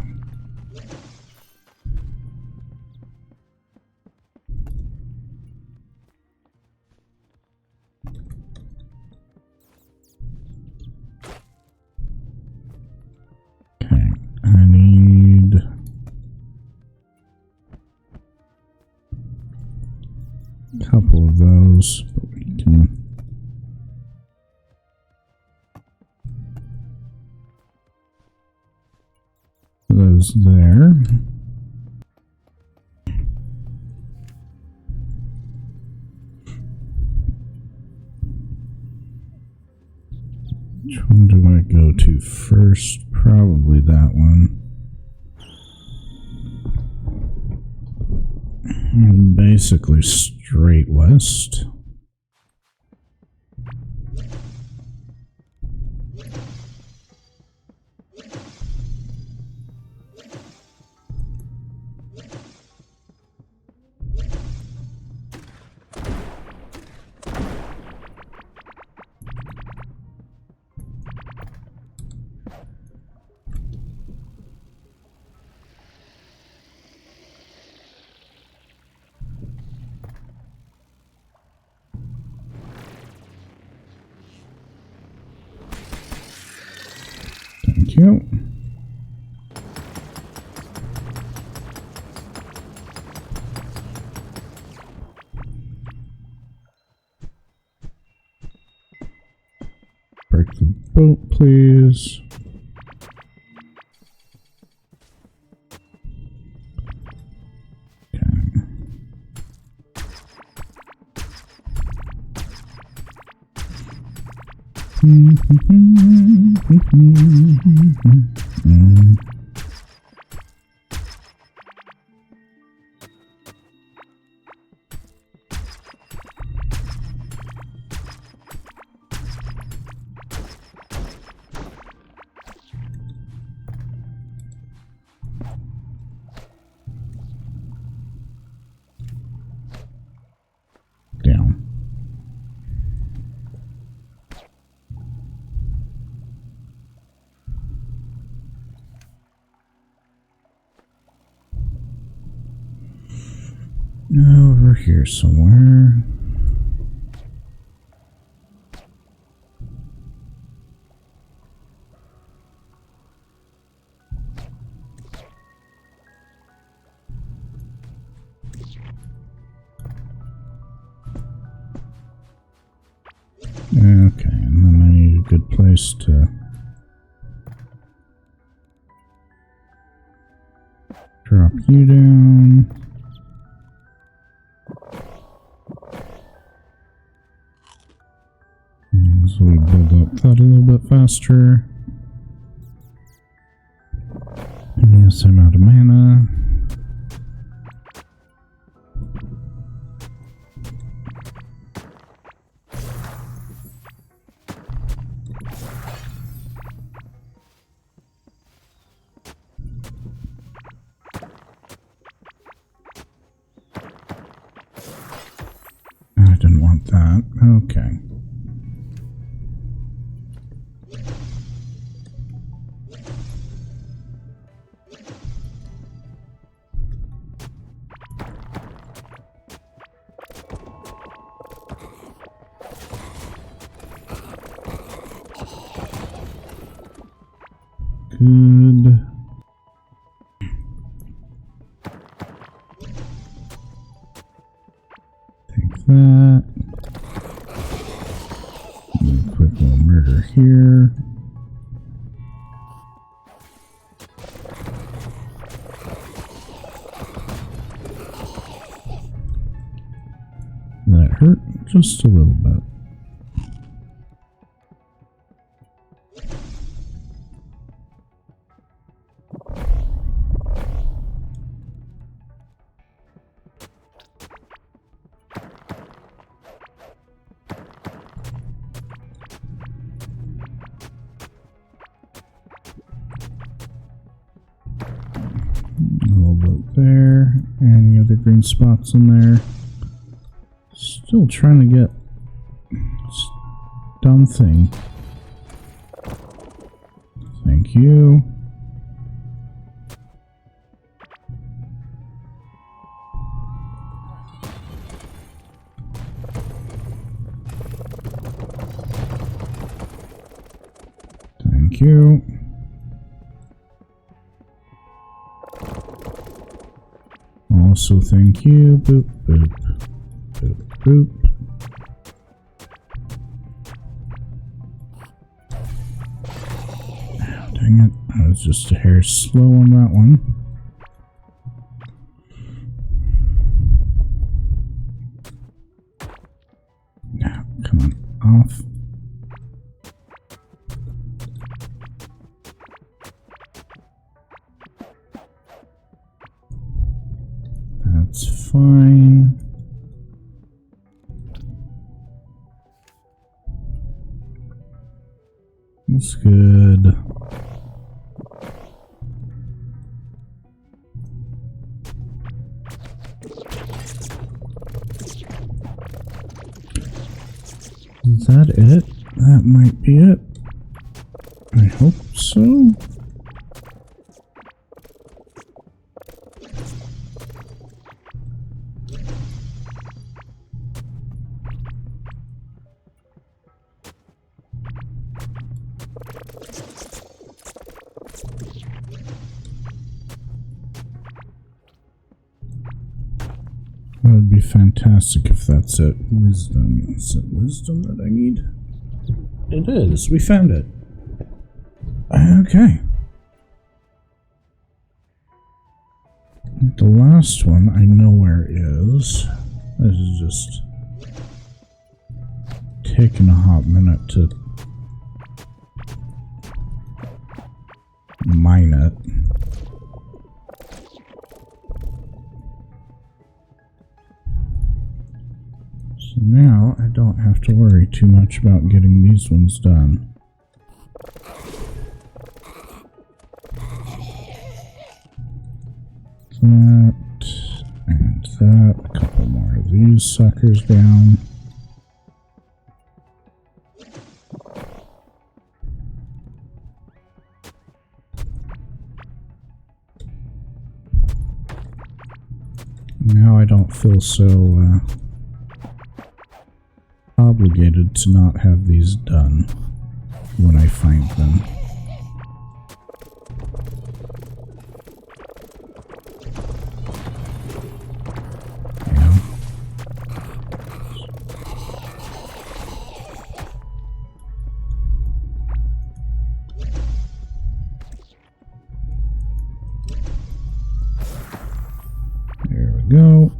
Okay, I need a couple of those, but we can put those there. Which one do I go to first? Probably that one. And basically straight west. Thank you. Break the boat, please. Down. Over here somewhere. Okay, and then I need a good place to drop you down. So we build up that a little bit faster. And yes, I'm out of mana. I didn't want that. Okay. good. Take that. Do a quick little murder here. That hurt just a little bit. A little bit there. Any other green spots in there? Still trying to get this dumb thing. Thank you. Thank you. Also, thank you. Boop, boop, boop, boop. Oh, dang it. I was just a hair slow on that one. Now, come on, off. That's fine. That's good. Is that it? That might be it. I hope so. That would be fantastic if that's it. Wisdom. Is it wisdom that I need? It is. We found it. Okay. The last one I know where is. This is just taking a hot minute to mine it. So now I don't have to worry too much about getting these ones done. That and that. A couple more of these suckers down. Now I don't feel so obligated to not have these done when I find them. Yeah. There we go.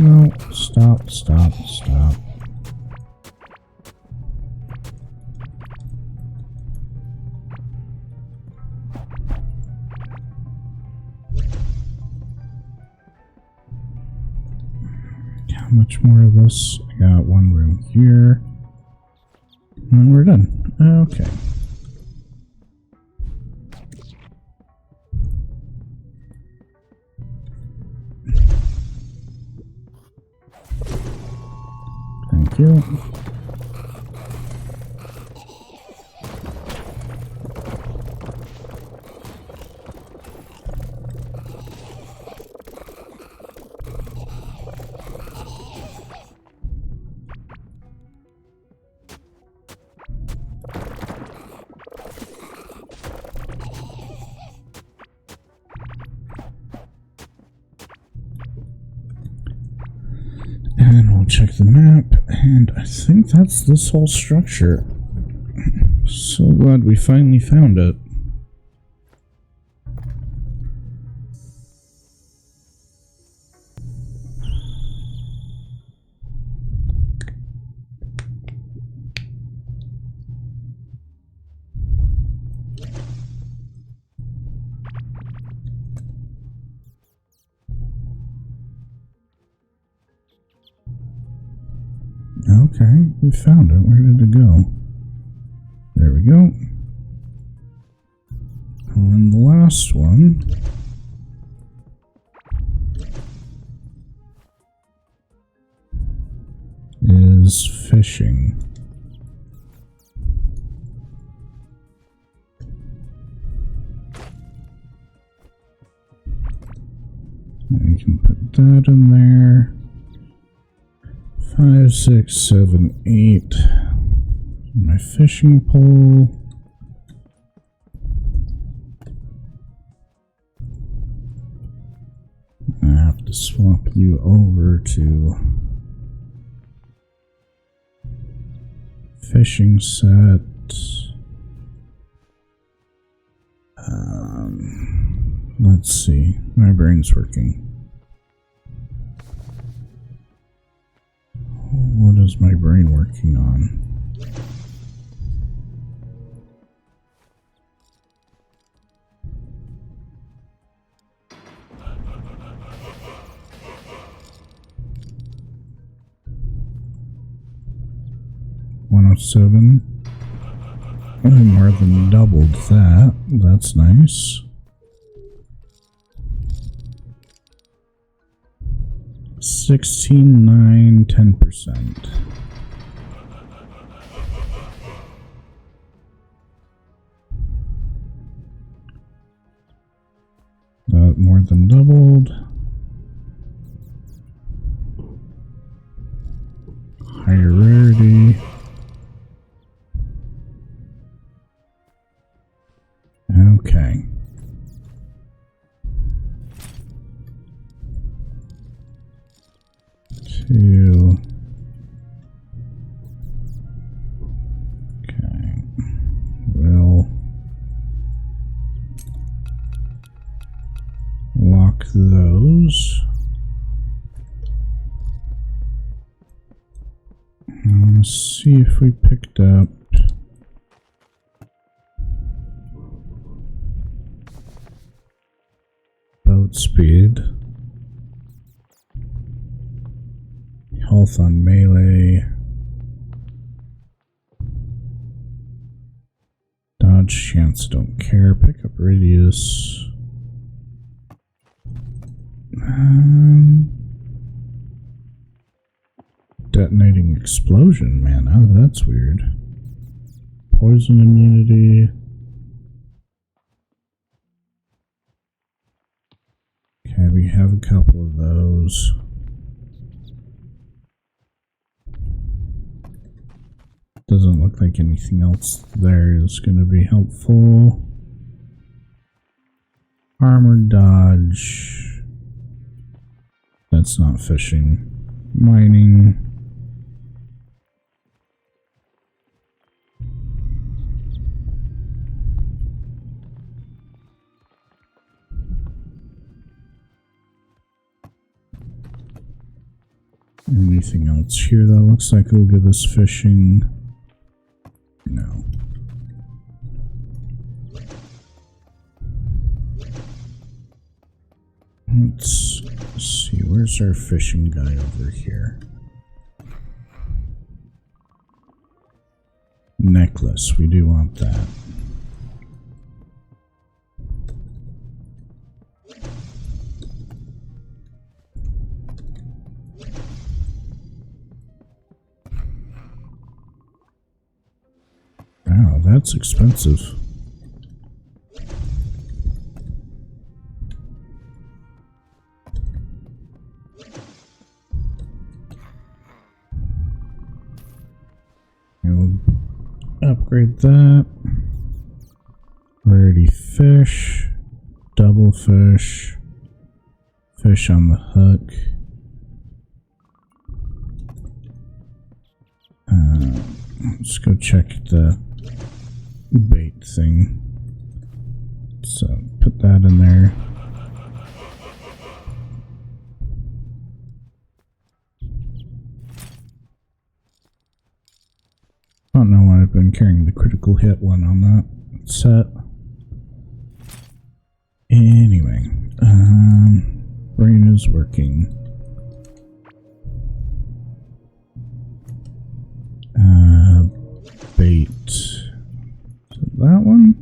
No, stop, stop, stop. How much more of this? I got one room here. And we're done. Okay. Thank you. check the map, and I think that's this whole structure. So glad we finally found it. Okay, we found it. Where did it go? There we go. And the last one is fishing. And you can put that in there. 5, 6, 7, 8. My fishing pole. I have to swap you over to fishing set. Let's see. My brain's working. What is my brain working on? $107. I more than doubled that. That's nice. 16, 9, 10%. That more than doubled. Higher rarity. Okay. Two. Okay. We'll lock those. I want to see if we picked up boat speed, health on melee, dodge chance, don't care, pick up radius. Detonating explosion, man, oh, that's weird. Poison immunity. Okay, we have a couple of those. Doesn't look like anything else there is going to be helpful. Armor dodge. That's not fishing. Mining. Anything else here that looks like it'll give us fishing? No. Let's see, where's our fishing guy over here? Necklace, we do want that. Wow, that's expensive. We'll upgrade that. Rarity fish, double fish, fish on the hook. let's go check the bait thing. So put that in there. I don't know why I've been carrying the critical hit one on that set. Anyway, brain is working. Bait. So that one.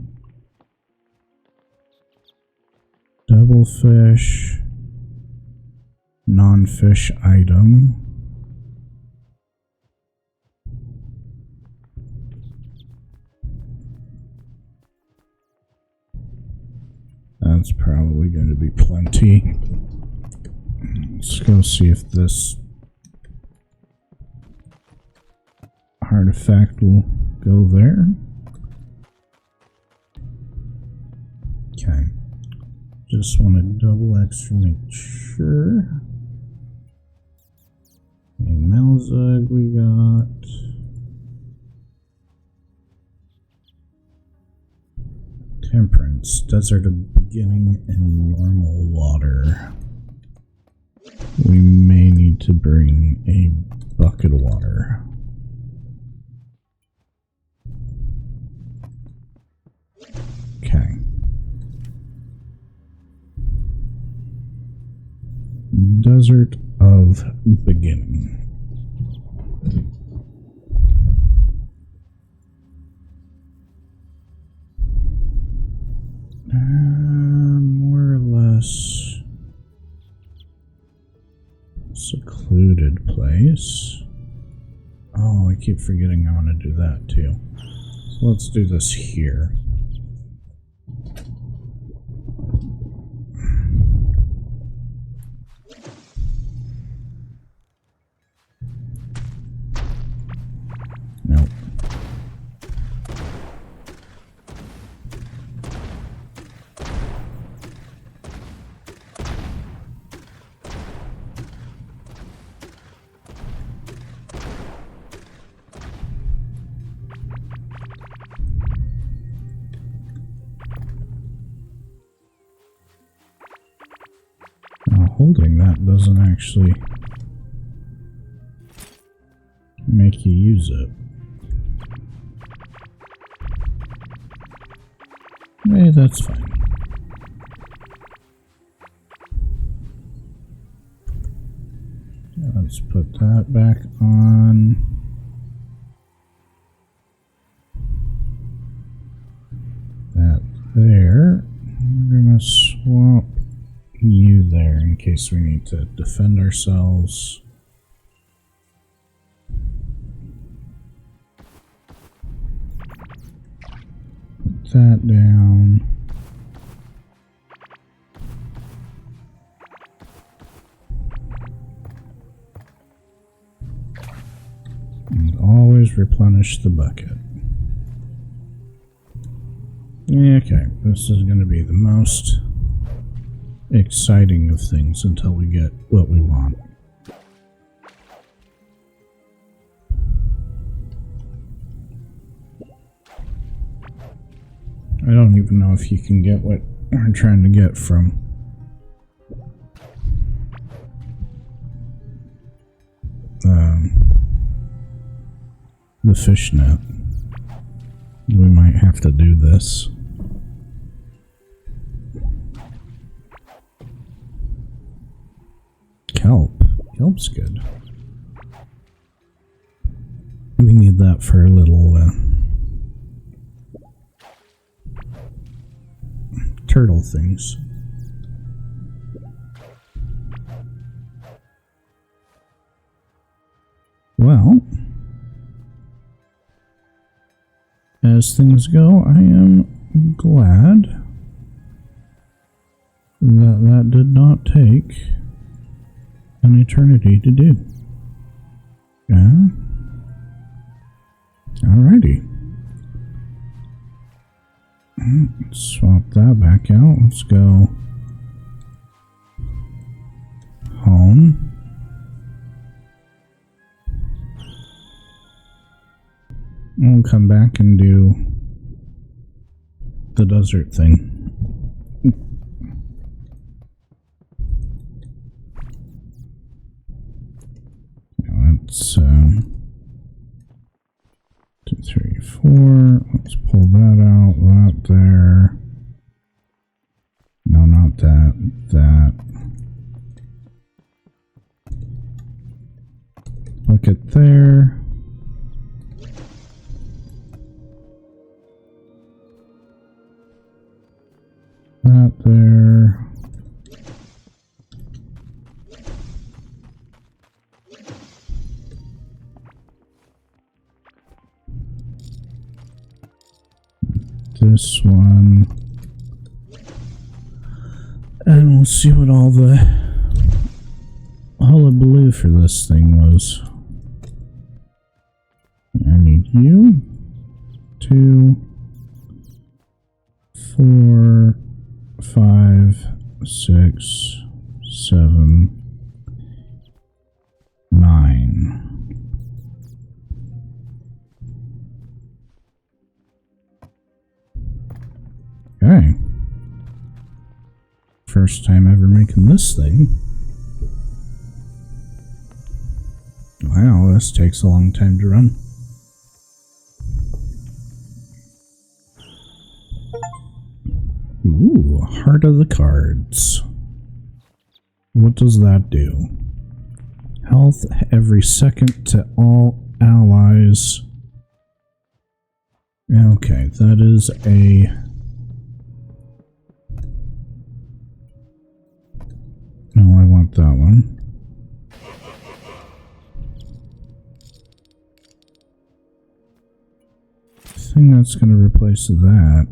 Double fish. Non-fish item. That's probably going to be plenty. Let's go see if this artifact will go there. Okay. Just want to double extra make sure. Okay, Malzug we got. Temperance, desert of beginning and normal water. We may need to bring a bucket of water. Okay. Desert of beginning. More or less secluded place. Oh, I keep forgetting I want to do that too. So let's do this here. Nope. Holding that doesn't actually make you use it. Hey, that's fine. Let's put that back on. That there. We're gonna swap you there in case we need to defend ourselves. Put that down. And always replenish the bucket. Okay, this is going to be the most exciting of things until we get what we want. I don't even know if you can get what we're trying to get from the fishnet. We might have to do this. Kelp. Kelp's good. We need that for a little turtle things. Well, as things go, I am glad that that did not take an eternity to do. Yeah. Alrighty. Let's swap that back out. Let's go home. We'll come back and do the desert thing. Let's 2, 3, 4. Let's pull that out. That there. No, not that. That. Bucket there. That there. This one. And we'll see what all the hullabaloo for this thing was. I need you. 2, 4, 5, 6, 7, 9. Okay. First time ever making this thing. Wow, this takes a long time to run. Ooh, Heart of the Cards. What does that do? Health every second to all allies. Okay, that is a... No, I want that one. I think that's going to replace that.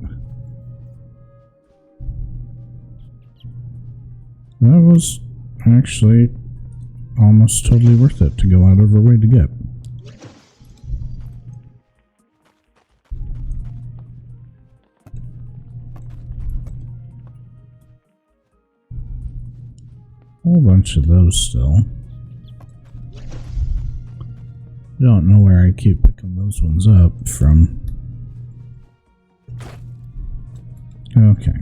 That was actually almost totally worth it to go out of our way to get. Whole bunch of those still. Don't know where I keep picking those ones up from. Okay.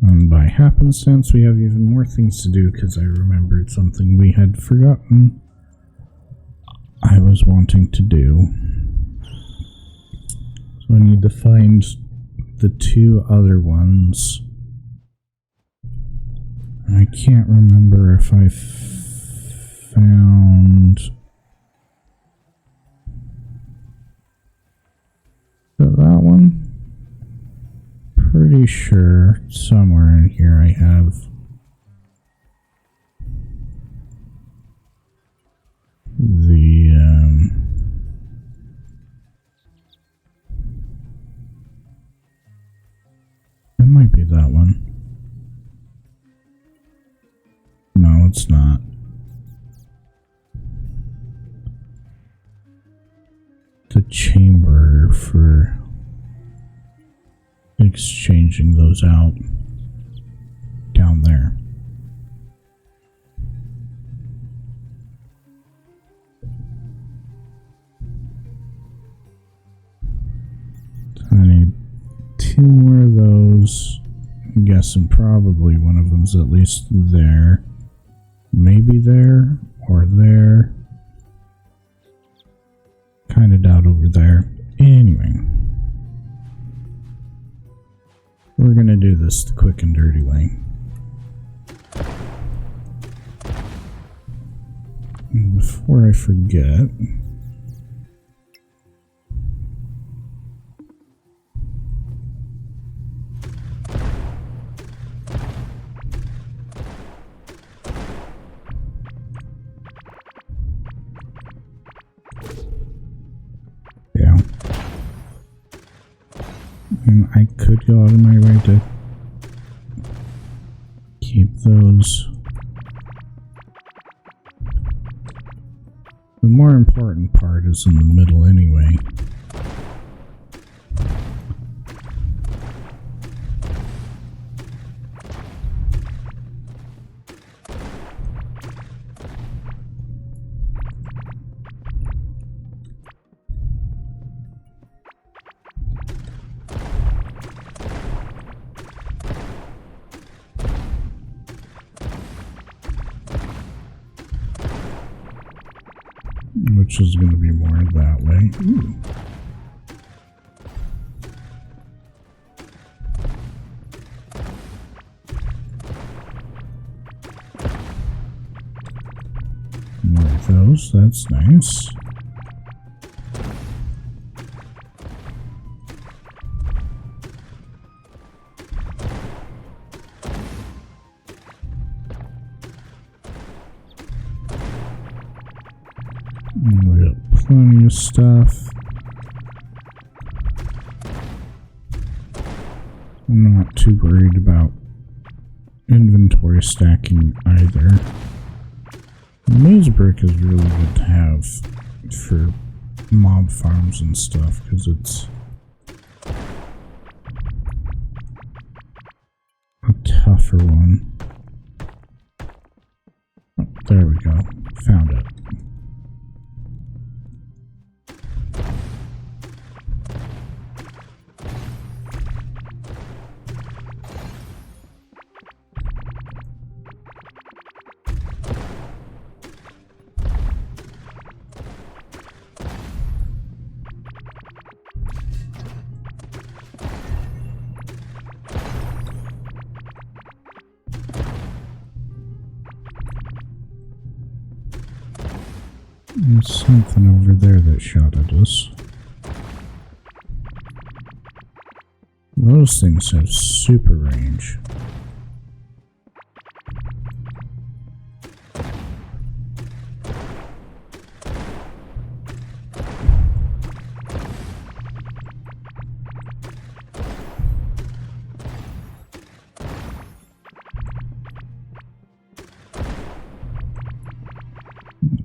And by happenstance, we have even more things to do because I remembered something we had forgotten I was wanting to do. So I need to find the 2 other ones. I can't remember if I found that one. Pretty sure somewhere in here I have the it might be that one. No, it's not. The chamber for exchanging those out down there. I need 2 more of those. I'm guessing probably one of them's at least there. Maybe there or there. Kind of doubt over there. Anyway. We're gonna do this the quick and dirty way. And before I forget... Yeah. And I could go out of my way to keep those. The more important part is in the middle anyway. which is going to be more that way. Ooh. More of those, that's nice. We got plenty of stuff. I'm not too worried about inventory stacking either. Maze brick is really good to have for mob farms and stuff because it's a tougher one. Oh, there we go. Found it. There's something over there that shot at us. Those things have super range.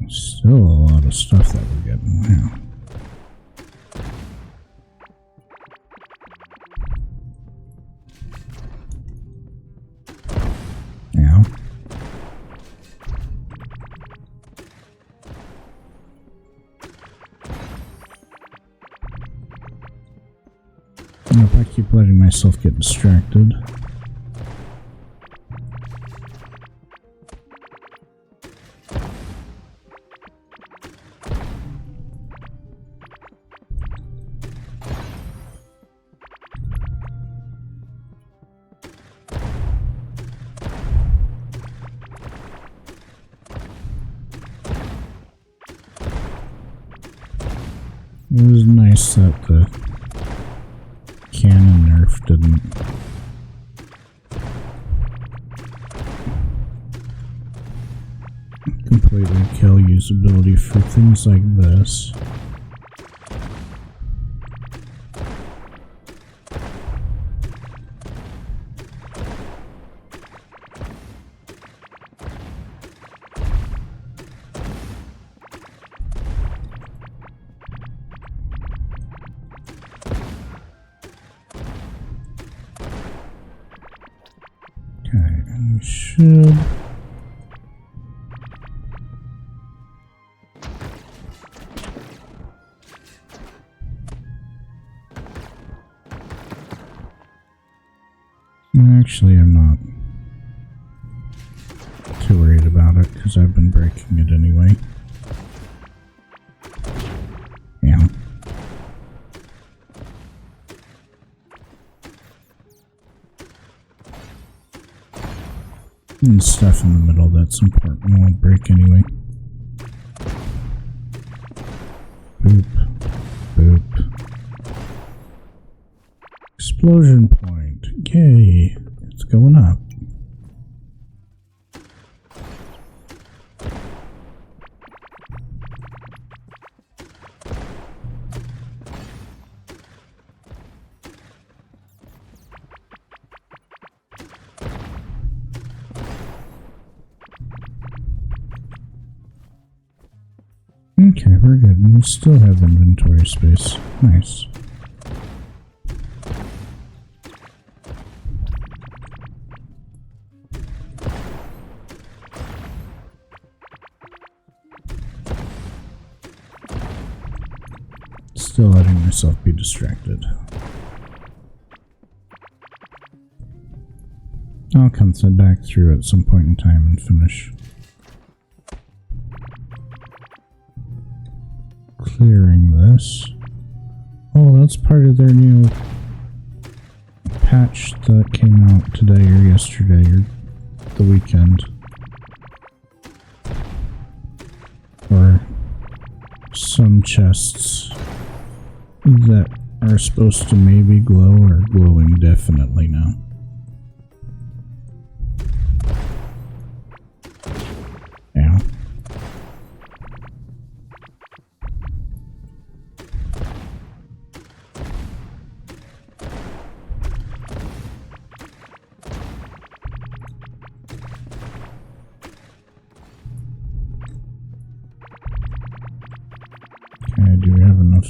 Still a lot of stuff that we're getting now. Yeah. If I keep letting myself get distracted. It was nice that the cannon nerf didn't completely kill usability for things like this. Okay, we should. Actually, I'm not too worried about it because I've been breaking it anyway. Yeah. And stuff in the middle that's important won't break anyway. Boop. Boop. Explosion point. Yay. It's going up. Okay, we're good. And we still have inventory space. Nice. Still letting myself be distracted. I'll come back through at some point in time and finish. clearing this. Oh, that's part of their new patch that came out today or yesterday or the weekend. Or some chests that are supposed to maybe glow are glowing definitely now. Yeah. Okay, do we have enough?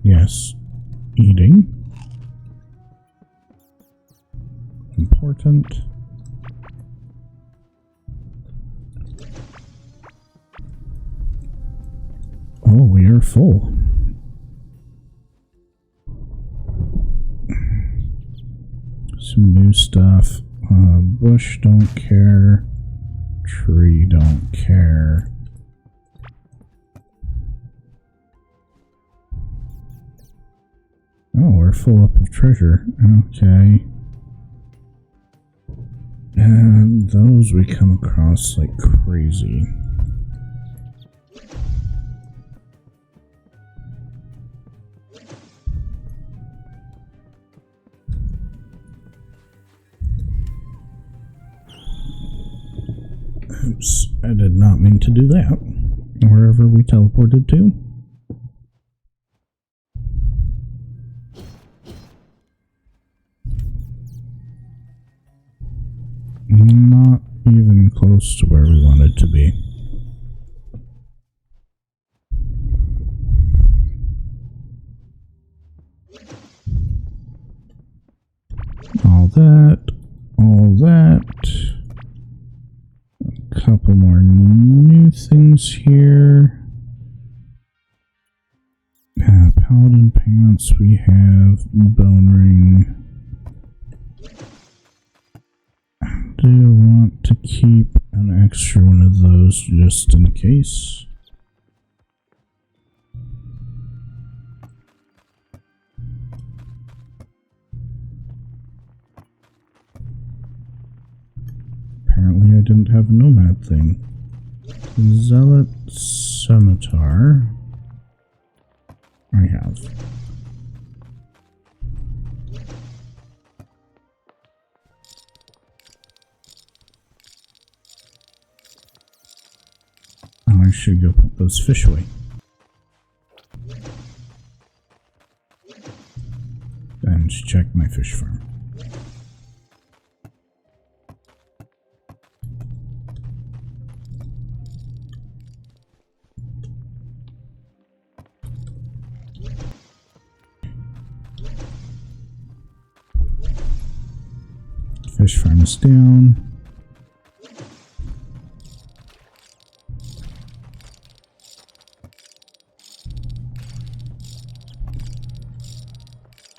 Yes. Eating. Important. Oh, we are full. Some new stuff. Bush don't care. Tree don't care. Oh, we're full up of treasure. Okay. And those we come across like crazy. Oops, I did not mean to do that. Wherever we teleported to. Not even close to where we wanted to be. All that, all that. A couple more new things here. Paladin pants, we have bone ring. Do you want to keep an extra one of those just in case? Apparently I didn't have a nomad thing. Zealot Scimitar. I have. Oh, I should go put those fish away. And check my fish farm. Fish farm is down.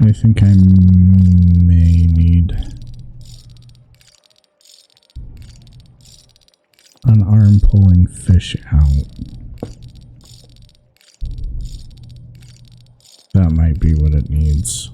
I think I may need an arm pulling fish out. That might be what it needs.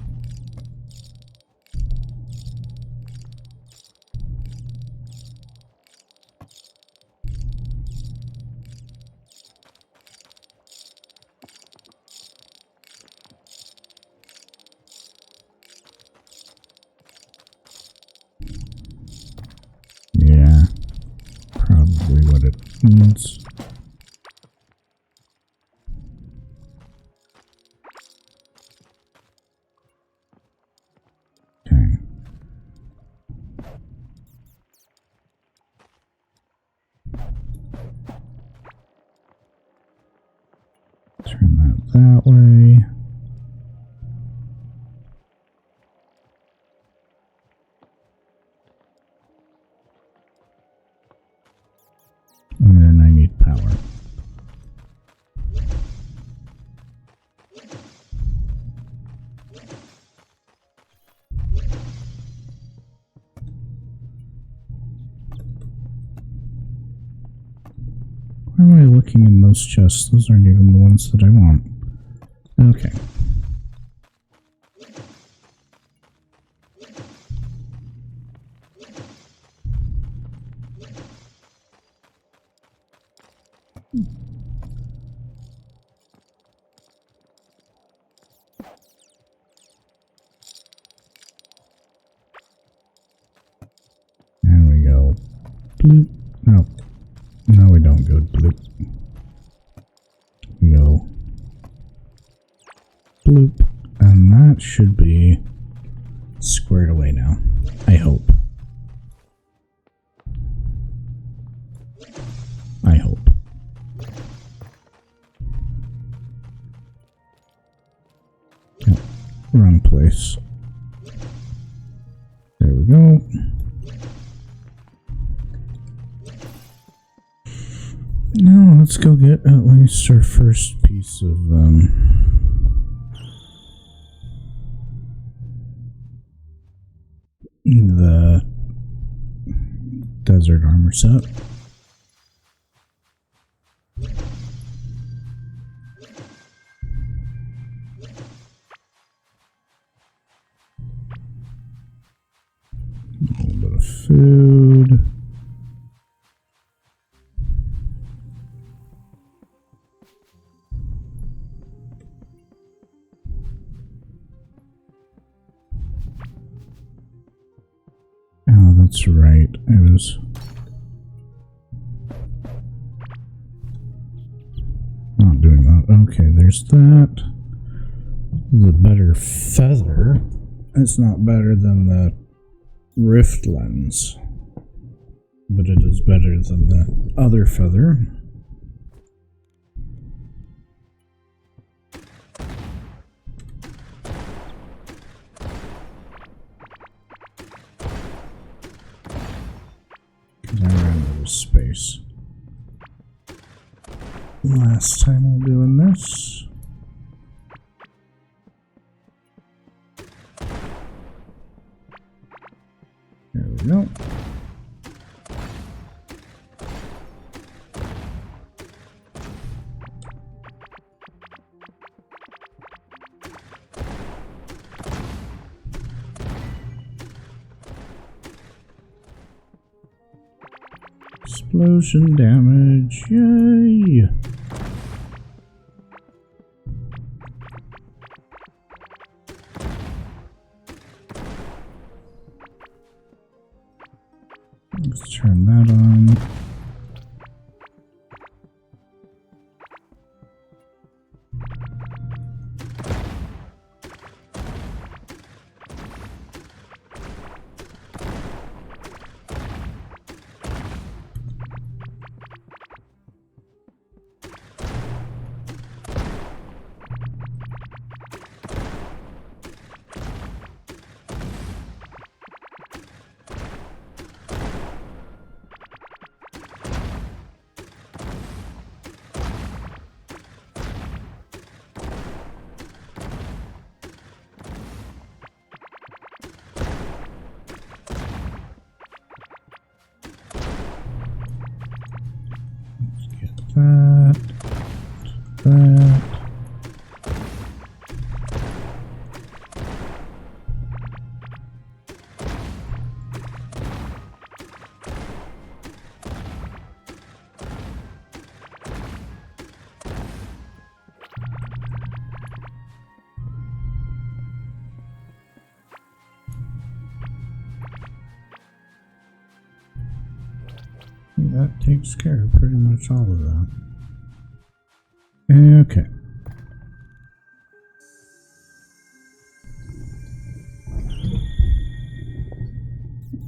Yeah, probably what it needs. Okay. Turn that way. And then I need power. Why am I looking in those chests? Those aren't even the ones that I want. Okay. There we go. Bloop. No. No, we don't go bloop. We go bloop. And that should be squared away now. I hope. I hope. Yep. Wrong place. There we go. Now let's go get at least our first piece of the desert armor set. A little bit of food. Oh, that's right. I was not doing that. Okay, there's that. The better feather. It's not better than the Rift lens, but it is better than the other feather. Because I ran out of space last time while doing this. There we go. Explosion damage, yay! Let's turn that on. That. That takes care of pretty much all of that. Okay.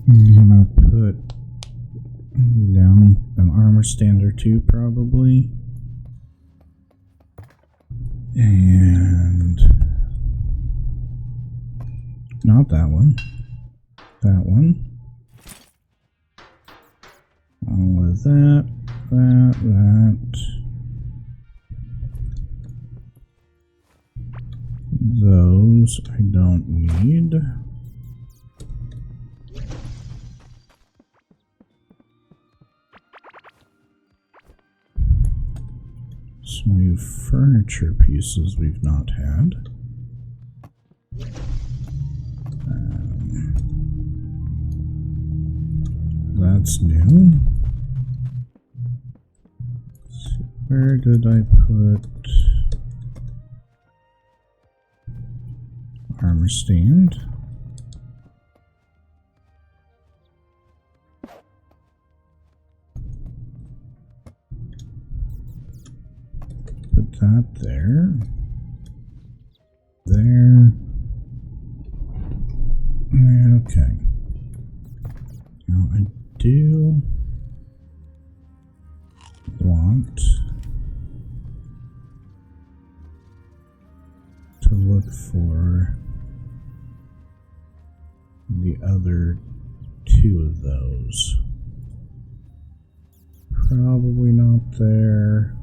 I'm gonna put down an armor stand or two, probably. And not that one. That one. All of that. Those I don't need. Some new furniture pieces we've not had. That's new. Let's see, where did I put armor stand? Put that there. There. Okay. Now I do want to look for the other two of those. Probably not there.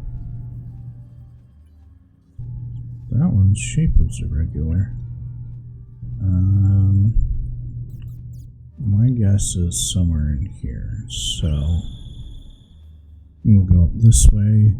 That one's shape was irregular. My guess is somewhere in here, so we'll go up this way.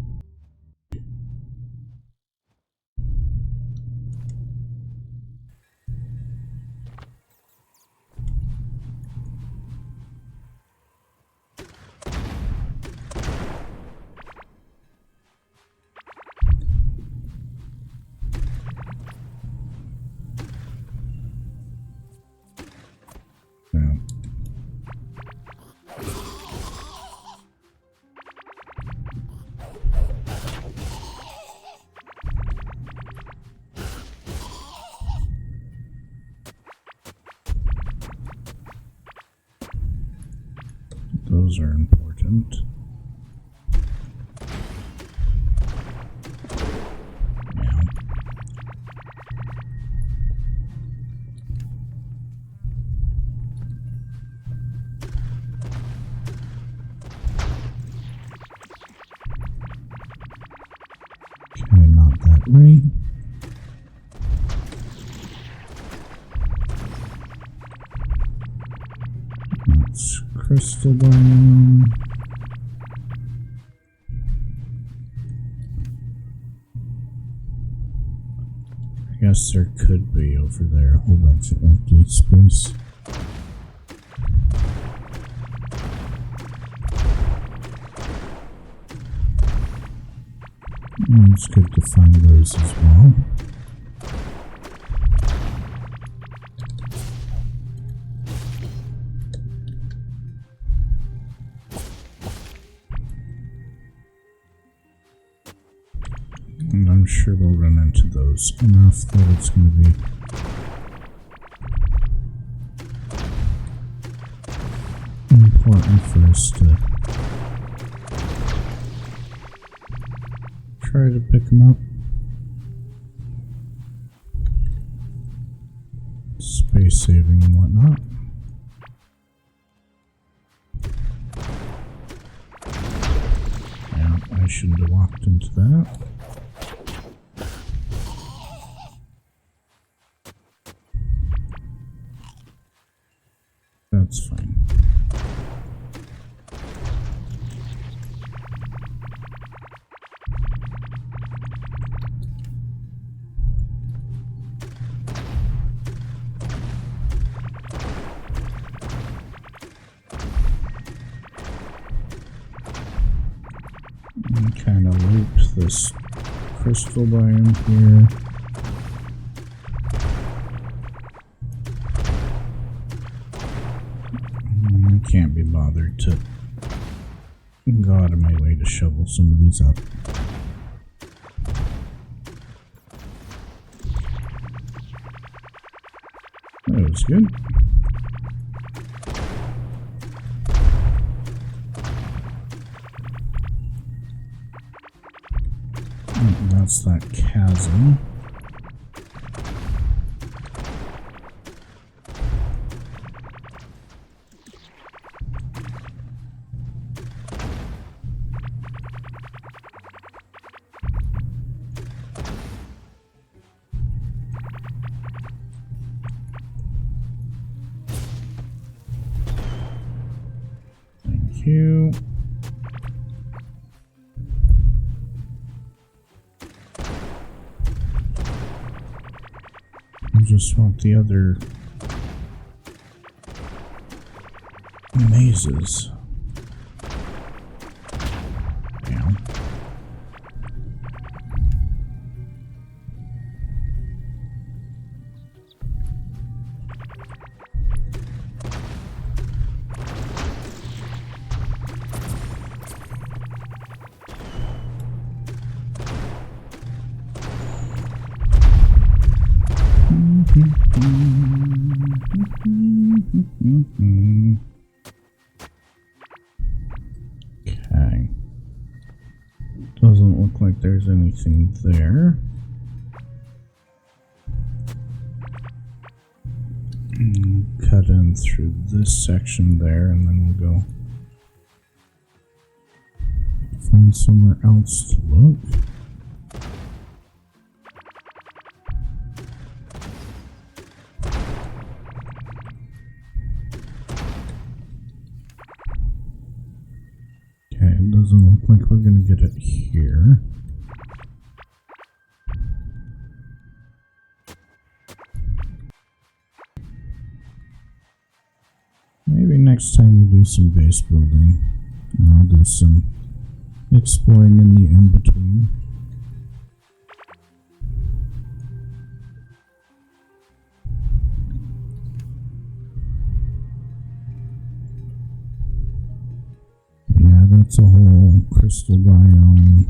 Those are important. Yeah. Okay, not that way. That's crystal biome. I guess there could be over there a whole bunch of empty space. And it's good to find those as well. And I'm sure we'll run into those enough that it's going to be important for us to try to pick them up. Space saving and whatnot. Yeah, I shouldn't have walked into that. That's fine. And kind of loop this crystal biome here. I can't be bothered to go out of my way to shovel some of these up. That was good. And that's that chasm. Thank you. just want the other mazes. Yeah. Okay. Doesn't look like there's anything there. Cut in through this section there, and then we'll go find somewhere else to look. Okay, it doesn't look like we're gonna get it here. Maybe next time we do some base building, and I'll do some exploring in the in-between. Yeah, that's a whole crystal biome.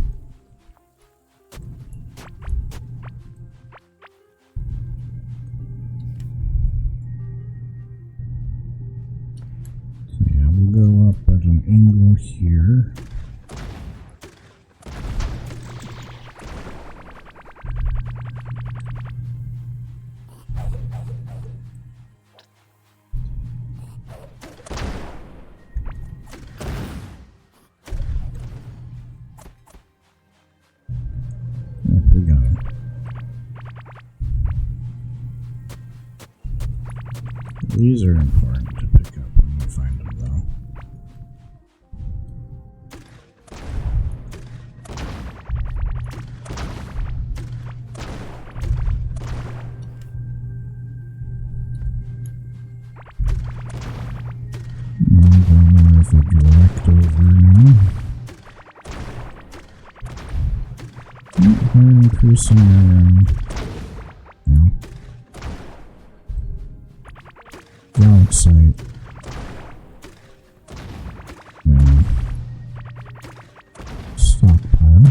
So yeah, we'll go up at an angle here. Yep, we got him. These are important to pick up when we find them, though. I'll go more of a direct over now. We're increasing our galaxite. Stockpile.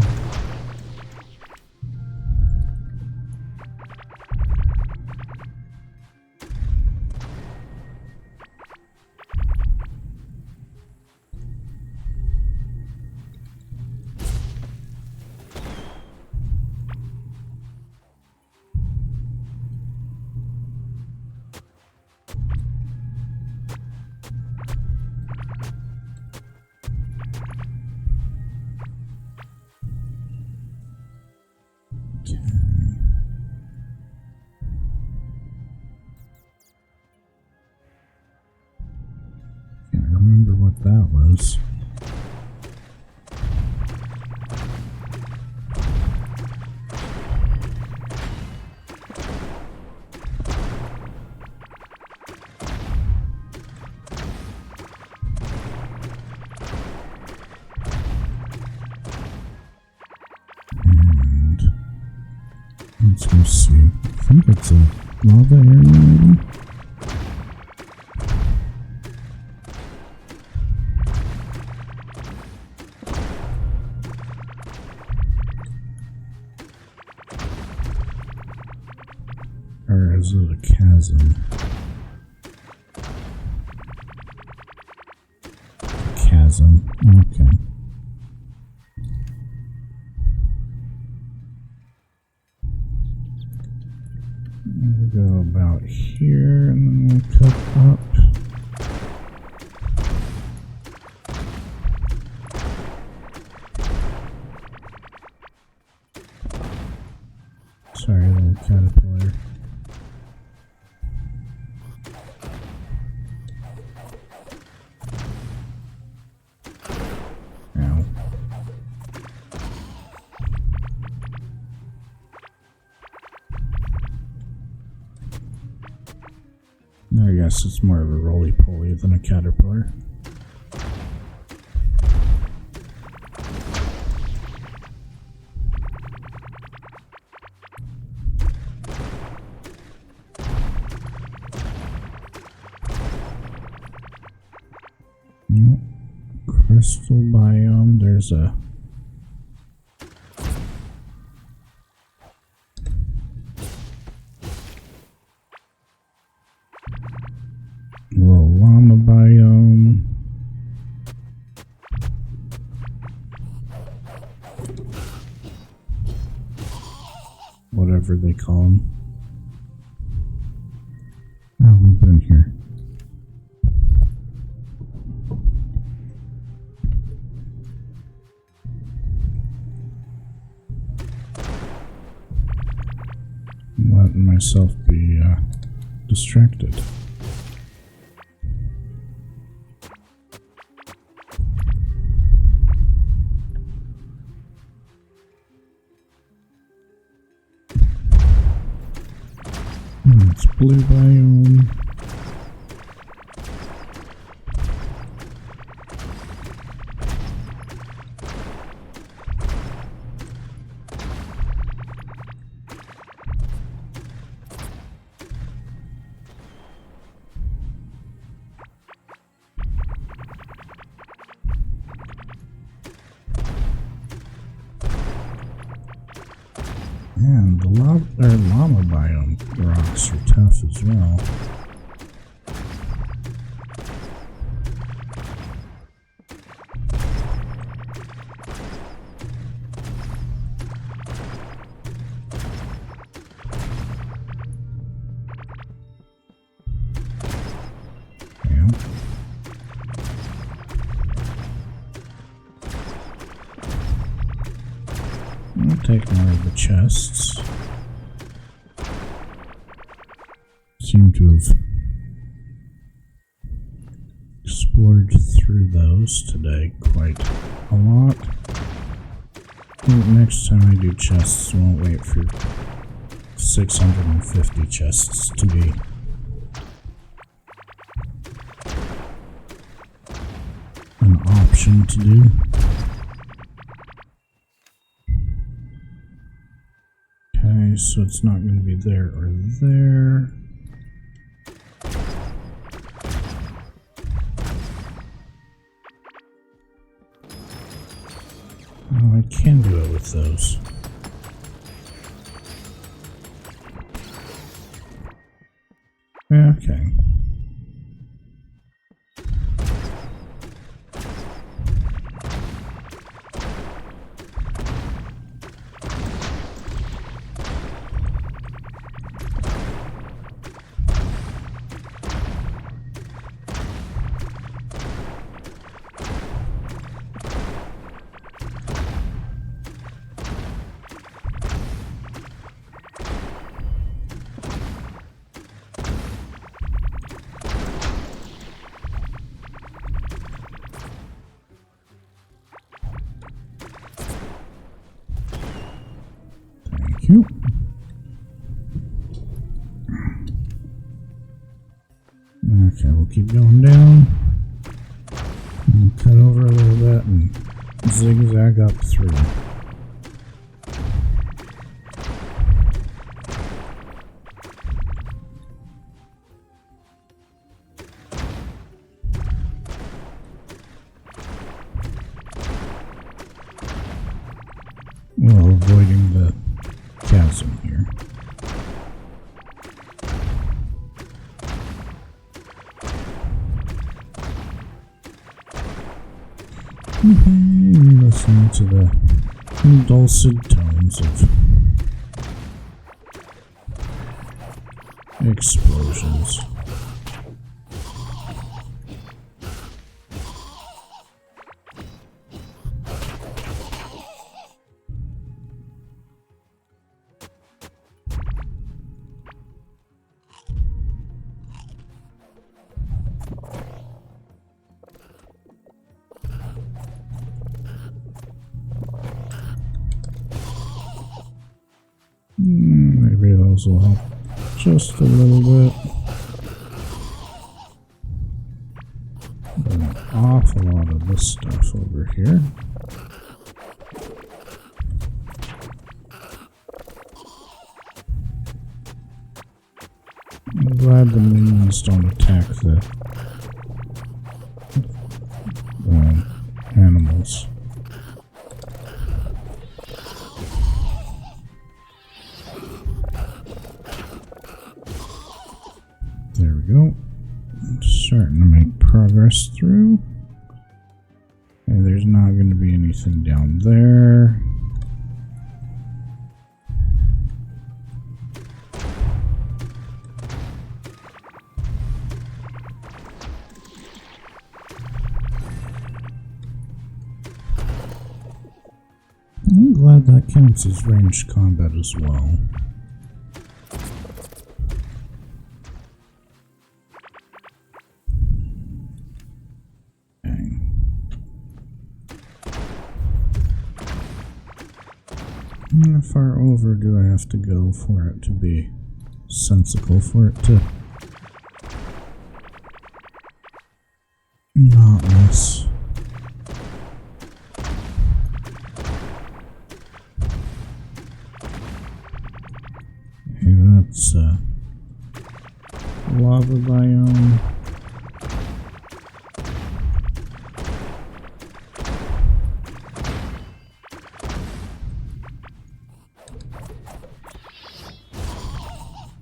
Can't remember what that was. And let's go see. I think it's a lava area, maybe? Or is it a chasm? Chasm. Okay. We'll go about here and then we'll cut up. Sorry, little caterpillar. Ow. I guess it's more of a roly-poly than a caterpillar. Crystal biome, there's a little llama biome. Whatever they call them. Oh, we've been here. Letting myself be distracted. It's blue biome. And the llama biome rocks are tough as well. Yeah. I'll take more of the chests. Seem to have explored through those today quite a lot. I think next time I do chests, I won't wait for 650 chests to be an option to do. Okay, so it's not going to be there or there. Oh, I can do it with those. Okay. Thank you. Okay, we'll keep going down. And cut over a little bit and zigzag up through. Well, avoiding the chasm here. Listening to the dulcet tones of explosions. Maybe those will help just a little bit. a lot of this stuff over here. I'm glad the minions don't attack the animals. There we go. I'm starting to make progress through. Okay, there's not going to be anything down there. I'm glad that counts as ranged combat as well. How far over do I have to go for it to be sensible, for it to not miss? Okay, that's lava biome.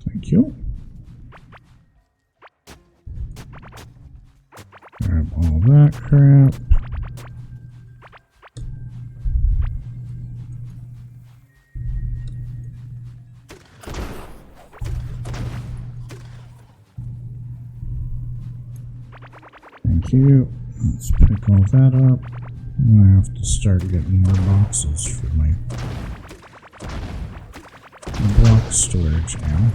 Thank you. Grab all that crap. Thank you. Let's pick all that up. I have to start getting more boxes for my block storage now.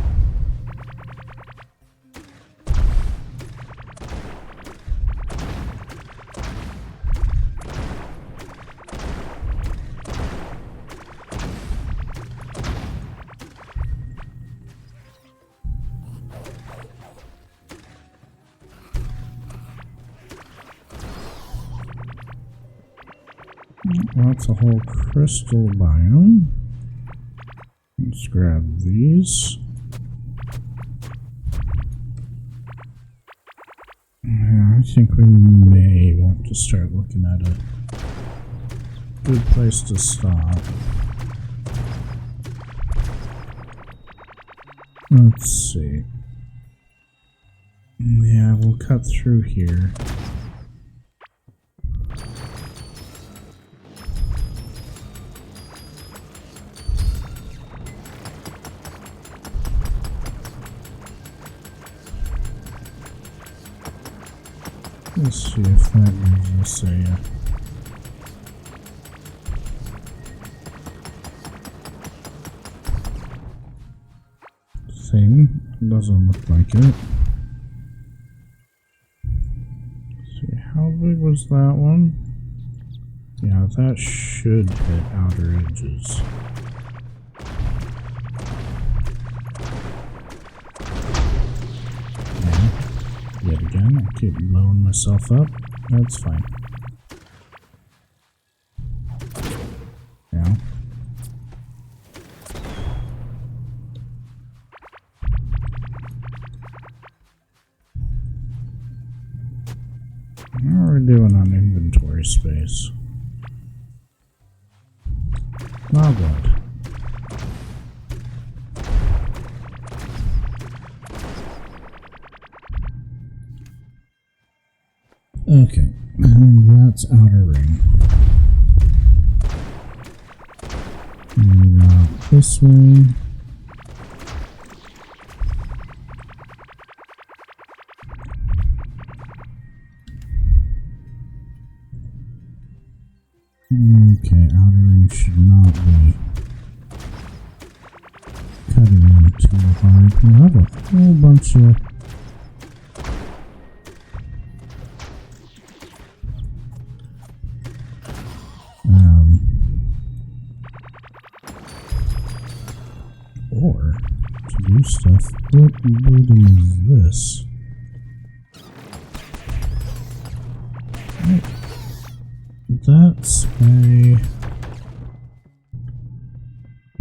That's a whole crystal biome. Let's grab these. Yeah, I think we may want to start looking at a good place to stop. Let's see. Yeah, we'll cut through here. Let's see if that gives us a thing. Doesn't look like it. Let's see, how big was that one? Yeah, that should hit outer edges. Yet again, I keep blowing myself up. That's fine. Yeah. How are we doing on inventory space? Not good. Okay, and that's outer ring. And now this way. Okay, outer ring should not be cutting in too hard. We'll have a whole bunch of or to do stuff. What building is this? Right. That's a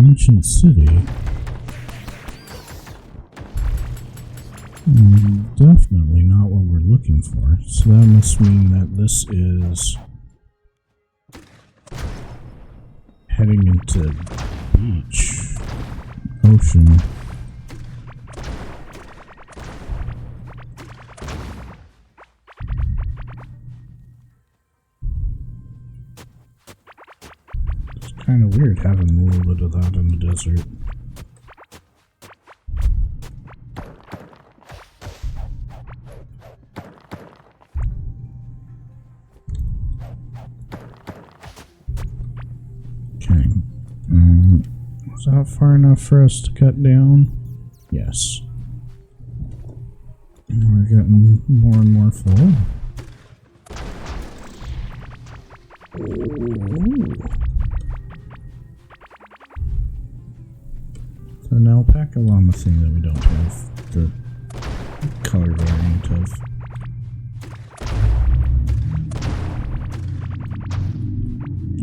ancient city. Definitely not what we're looking for. So that must mean that this is heading into beach, ocean. It's kind of weird having a little bit of that in the desert. Okay. Is that far enough for us to cut down? Yes. We're getting more and more full. So an alpaca llama thing that we don't have the color variant of.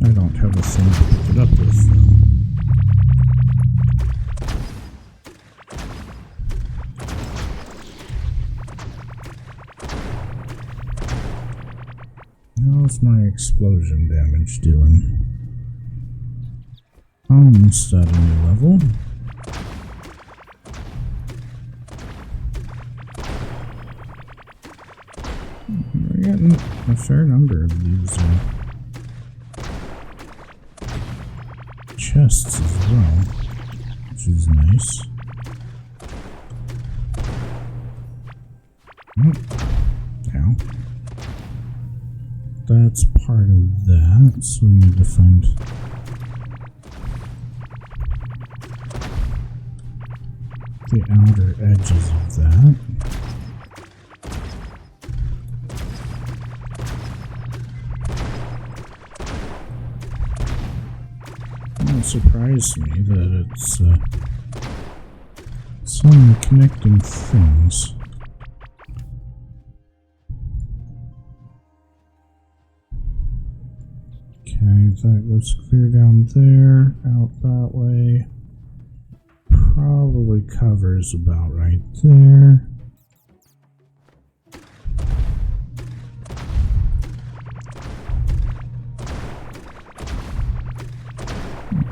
I don't have a thing to pick it up with though. How's my explosion damage doing? Almost at a new level. We're getting a fair number of these chests as well, which is nice. Ow. That's part of that, so we need to find the outer edges of that. It surprised me that it's only connecting things. Okay, that goes clear down there, out that way. Probably covers about right there.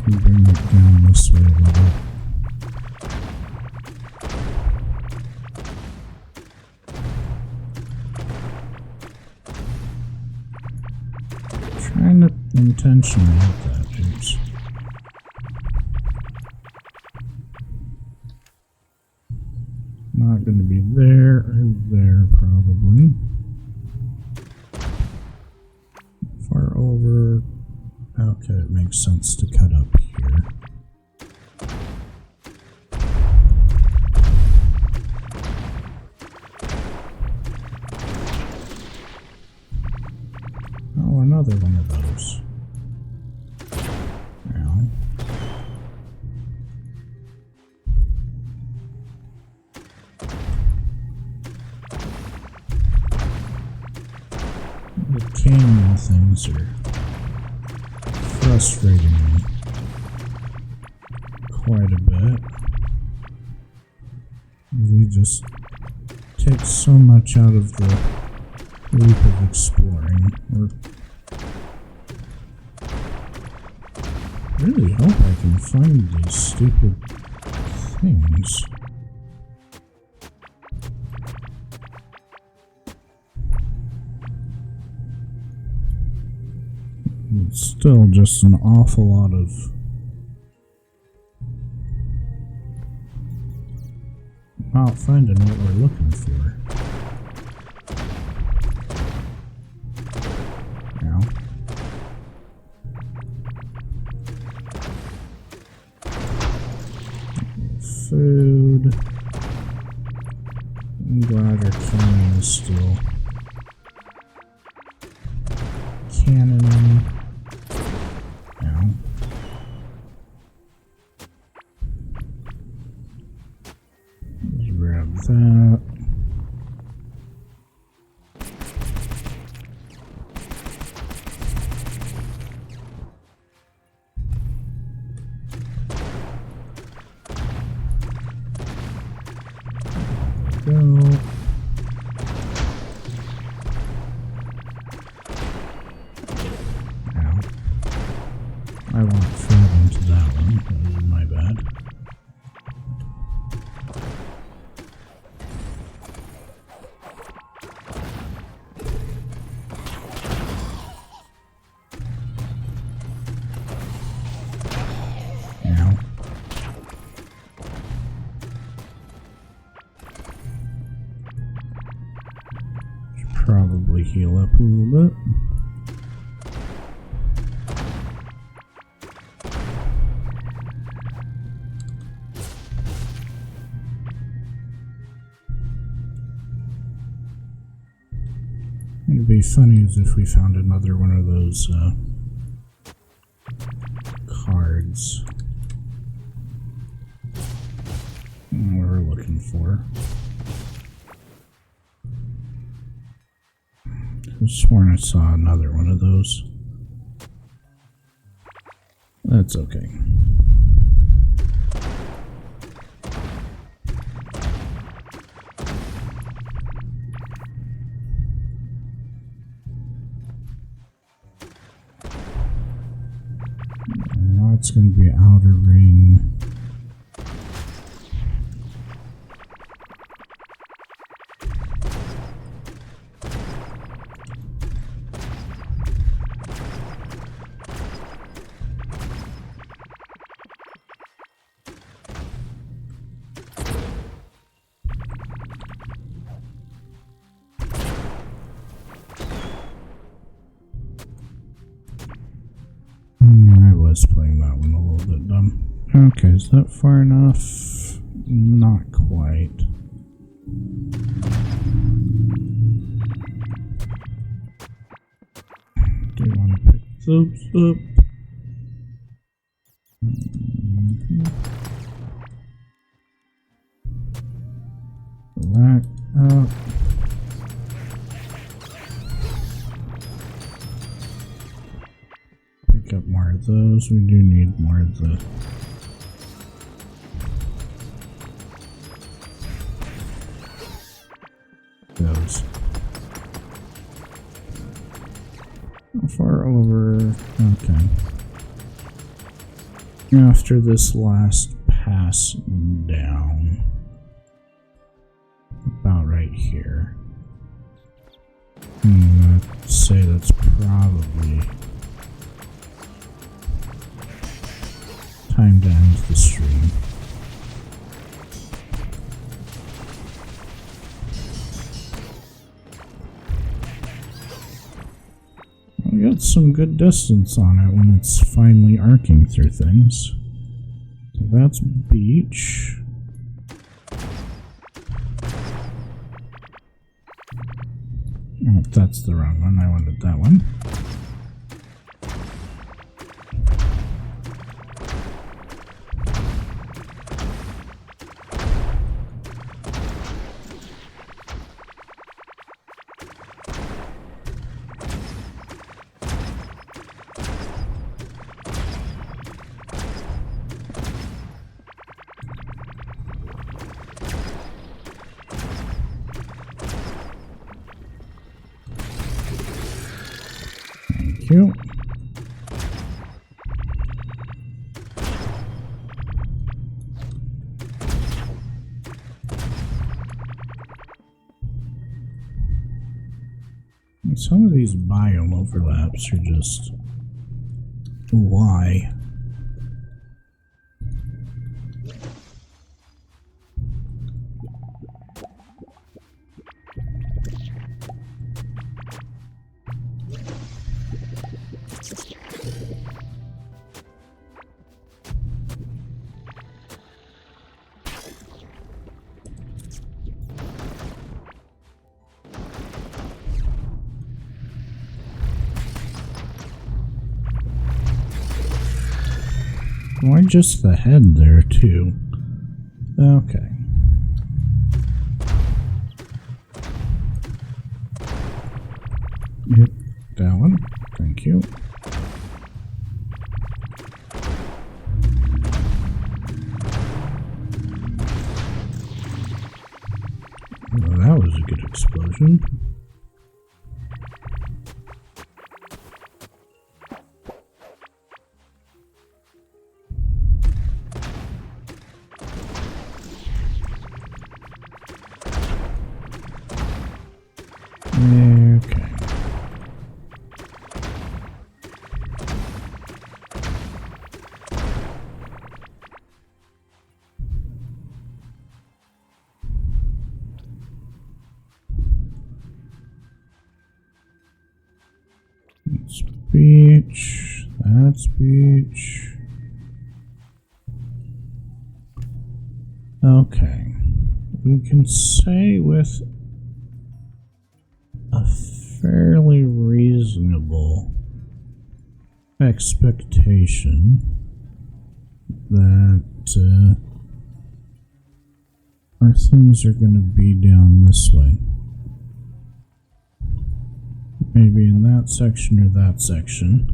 Bring it down this way a little. Trying to intentionally hit that, oops. Not going to be there or there, probably. Far over. Okay, it makes sense to cut up here. Oh, another one of those. Now. The canyon things are frustrating me quite a bit. We just take so much out of the loop of exploring. I really hope I can find these stupid things. It's still just an awful lot of not finding what we're looking for. Now. Food. I'm glad our cannon is still cannoning. Now. Let's grab that. go. Ow. I won't fall into that one. That was my bad. Ow. Should probably heal up a little bit. It'd be funny as if we found another one of those cards we were looking for. I've sworn I saw another one of those. That's okay. That's going to be outer ring. I was playing that one a little bit dumb. Okay, is that far enough? Not quite. Do you want to pick those up? That up. Pick up more of those. We do need more of those. How far over? Okay. After this last pass down, about right here. I'd say that's probably time to end the stream. I got some good distance on it when it's finally arcing through things. So that's beach. Oh, that's the wrong one. I wanted that one. Thank you. And some of these biome overlaps are just why. Why just the head there, too? Okay. Yep, that one. Thank you. was a good explosion. Okay. That's beach. That's beach. Okay. We can say with a fairly reasonable expectation that our things are going to be down this way. Maybe in that section or that section.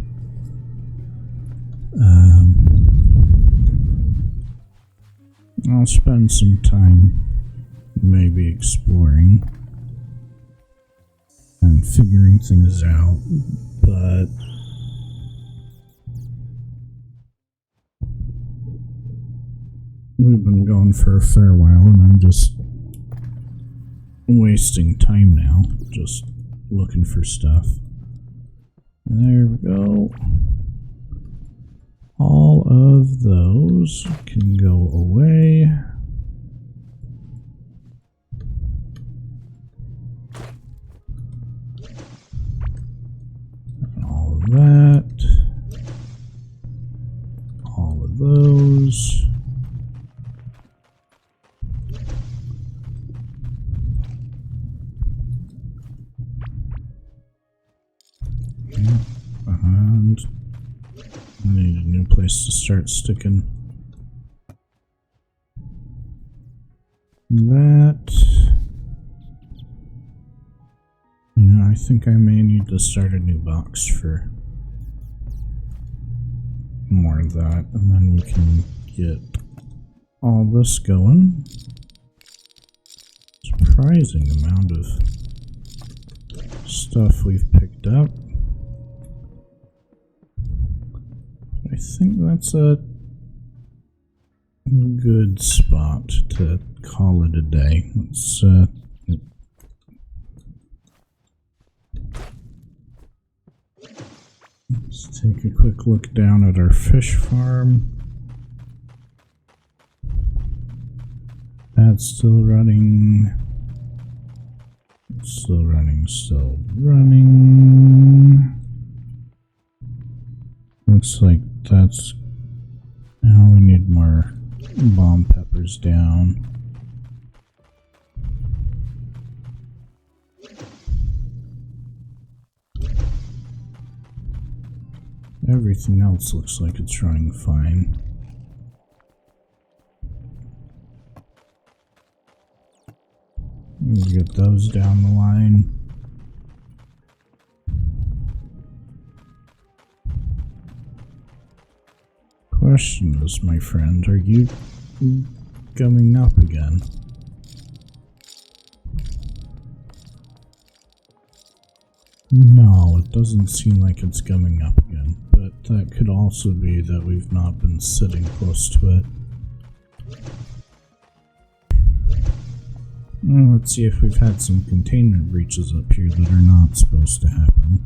I'll spend some time maybe exploring and figuring things out, but we've been going for a fair while and I'm just wasting time now, just looking for stuff. There we go. All of those can go away. All of that. All of those. And I need a new place to start sticking that. Yeah, I think I may need to start a new box for more of that, and then we can get all this going. Surprising amount of stuff we've picked up. I think that's a good spot to call it a day. Let's take a quick look down at our fish farm. That's still running. Still running, still running. Looks like that's... Now we need more bomb peppers down. Everything else looks like it's running fine. We'll get those down the line. Question is, my friend, are you coming up again? No, it doesn't seem like it's coming up again, but that could also be that we've not been sitting close to it. Well, let's see if we've had some containment breaches up here that are not supposed to happen.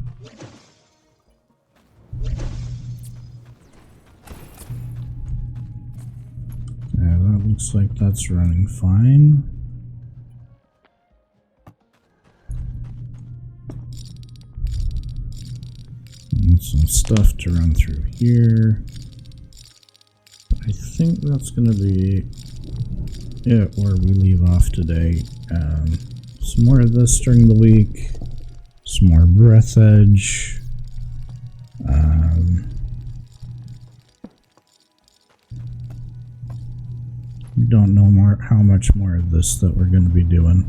Yeah, that looks like that's running fine. And some stuff to run through here. I think that's going to be it where we leave off today. Some more of this during the week. Some more Breath Edge. Don't know how much more of this that we're going to be doing.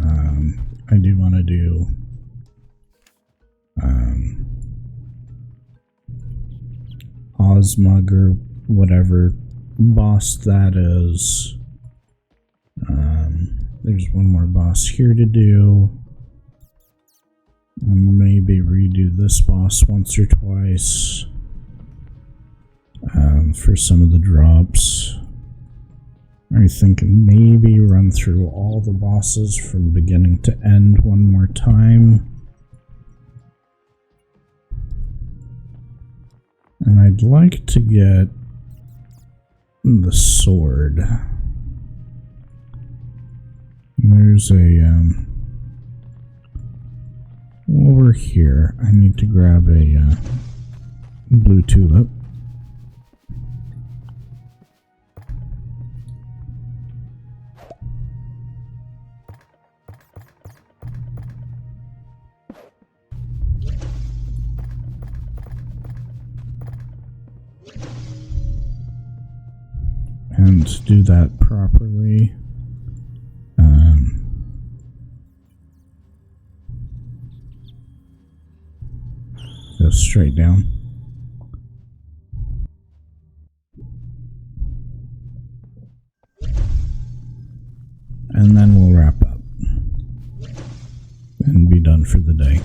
I do want to do Osmug or whatever boss that is. There's one more boss here to do. Maybe redo this boss once or twice for some of the drops. I think maybe run through all the bosses from beginning to end one more time. And I'd like to get the sword. There's a, over here, I need to grab a blue tulip. And do that properly. Go straight down. And then we'll wrap up and be done for the day.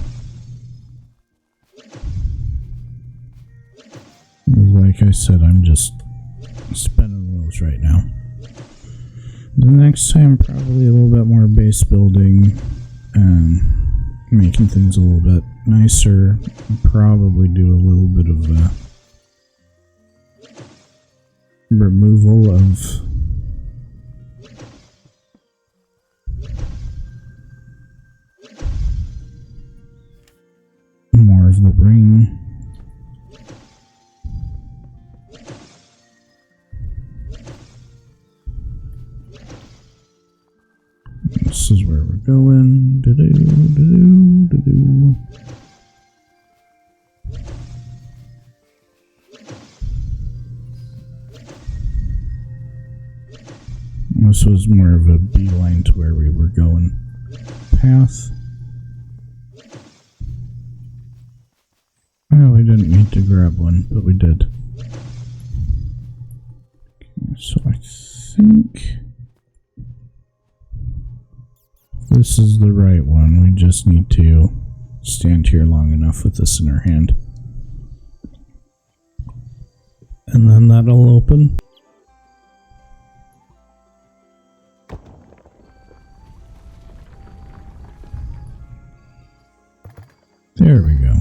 Like I said, I'm just spinning wheels right now. The next time, probably a little bit more base building and making things a little bit nicer. Probably do a little bit of removal of more of the ring. This is where we're going. This was more of a beeline to where we were going path. Well, we didn't need to grab one, but we did. Okay, so I think this is the right one. We just need to stand here long enough with this in our hand. And then that'll open. There we go.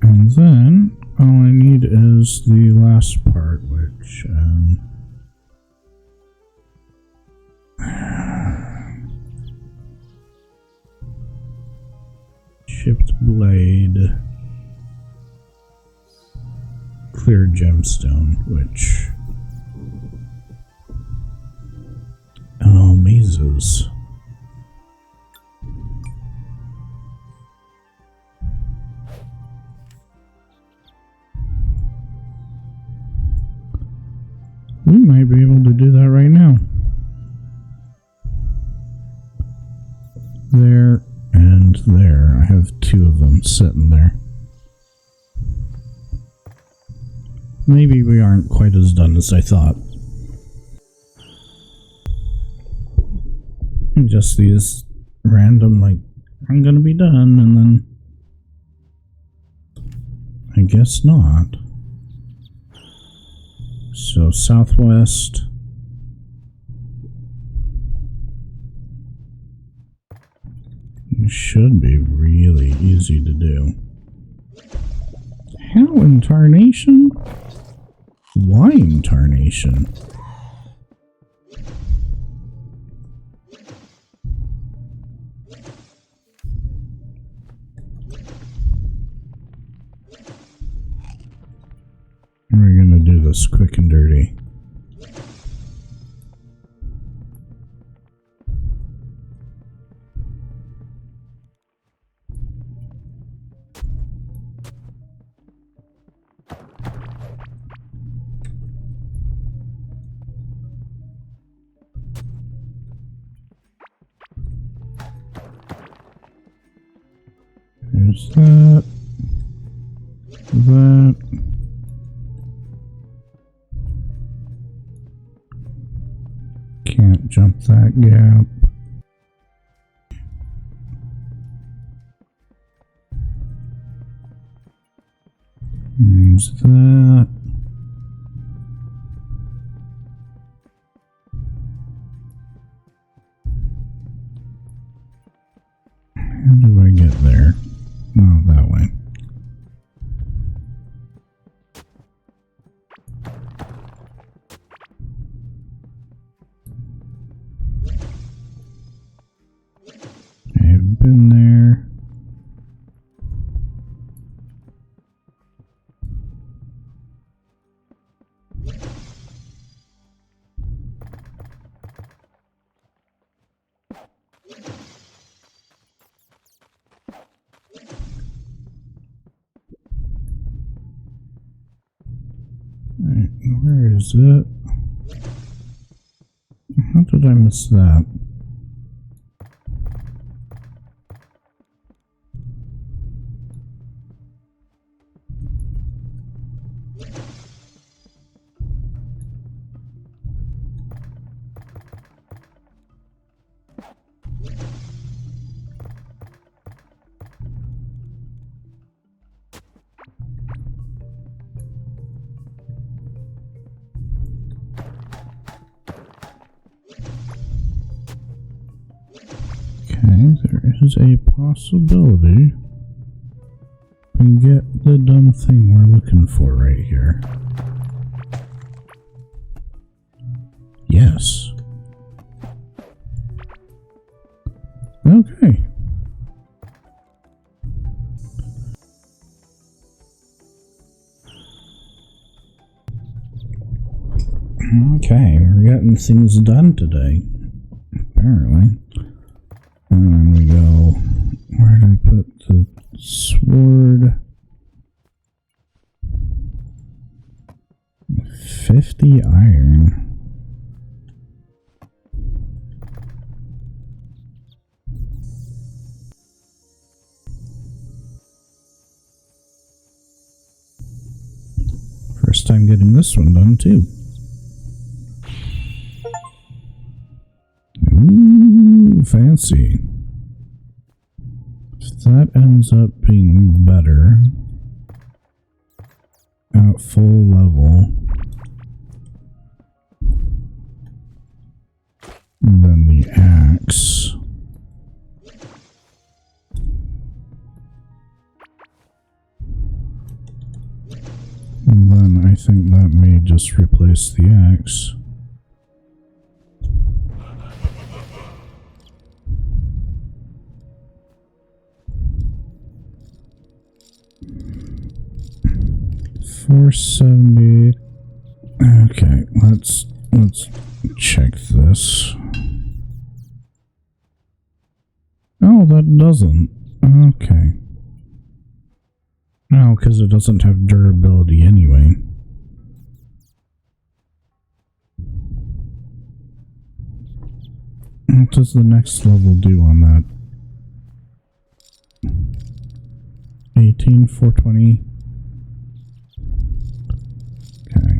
And then all I need is the last part, which chipped blade, clear gemstone, which mazes. We might be able to do that right now. There and there. I have two of them sitting there. Maybe we aren't quite as done as I thought. Just these random, like, I'm gonna be done, and then I guess not. So southwest. It should be really easy to do. How in tarnation? Why in tarnation? We're gonna do this quick and dirty. There's that. That. Can't jump that gap. There's that. How do I get there? Oh, that way. I've been there. Right, where is it? How did I miss that? Okay, there is a possibility we can get the dumb thing we're looking for right here. Yes. Okay. Okay, we're getting things done today. Apparently. And then we go, where did I put the sword? 50 iron. First time getting this one done too. Ooh, fancy. If that ends up being better at full level than the axe, then I think that may just replace the axe. $470. Okay, let's check this. Oh, that doesn't. Okay. No, because it doesn't have durability anyway. What does the next level do on that? 18, 420. Okay.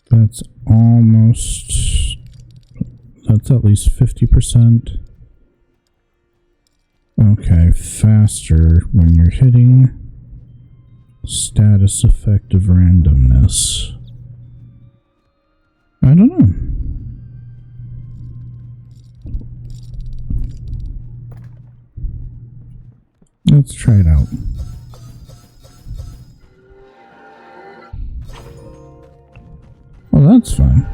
That's almost... That's at least 50%. Okay, faster when you're hitting. Status effect of randomness. I don't know. Let's try it out. Well, that's fun.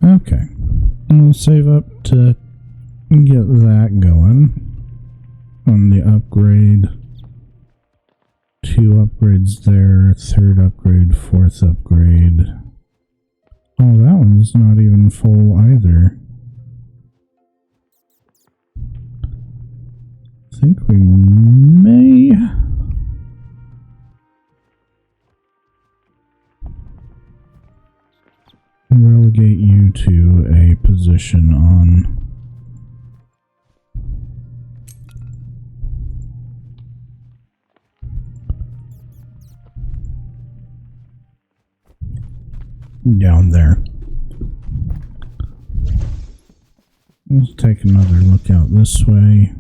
Okay. We'll save up to get that going on the upgrade. 2 upgrades there, 3rd upgrade, 4th upgrade. Oh, that one's not even full either. I think we may... relegate you to a position on down there. Let's take another look out this way.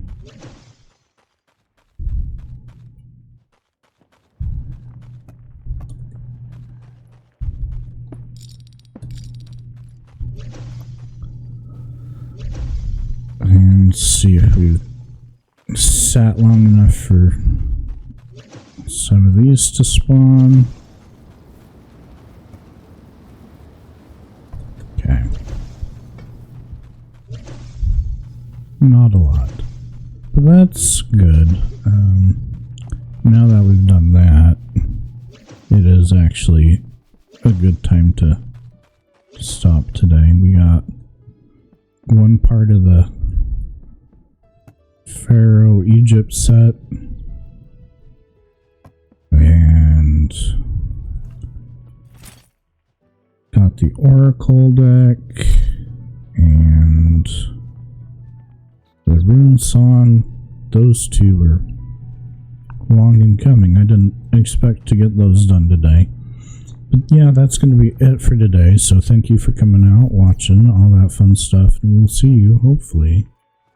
And see if we've sat long enough for some of these to spawn. Okay. Not a lot. But that's good. Now that we've done that, it is actually a good time to stop today. We got one part of the Pharaoh Egypt set, and got the Oracle deck, and the Rune Song. Those two are long in coming. I didn't expect to get those done today. But yeah, that's going to be it for today. So thank you for coming out, watching, all that fun stuff. And we'll see you, hopefully,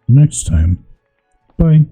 next time. Bye.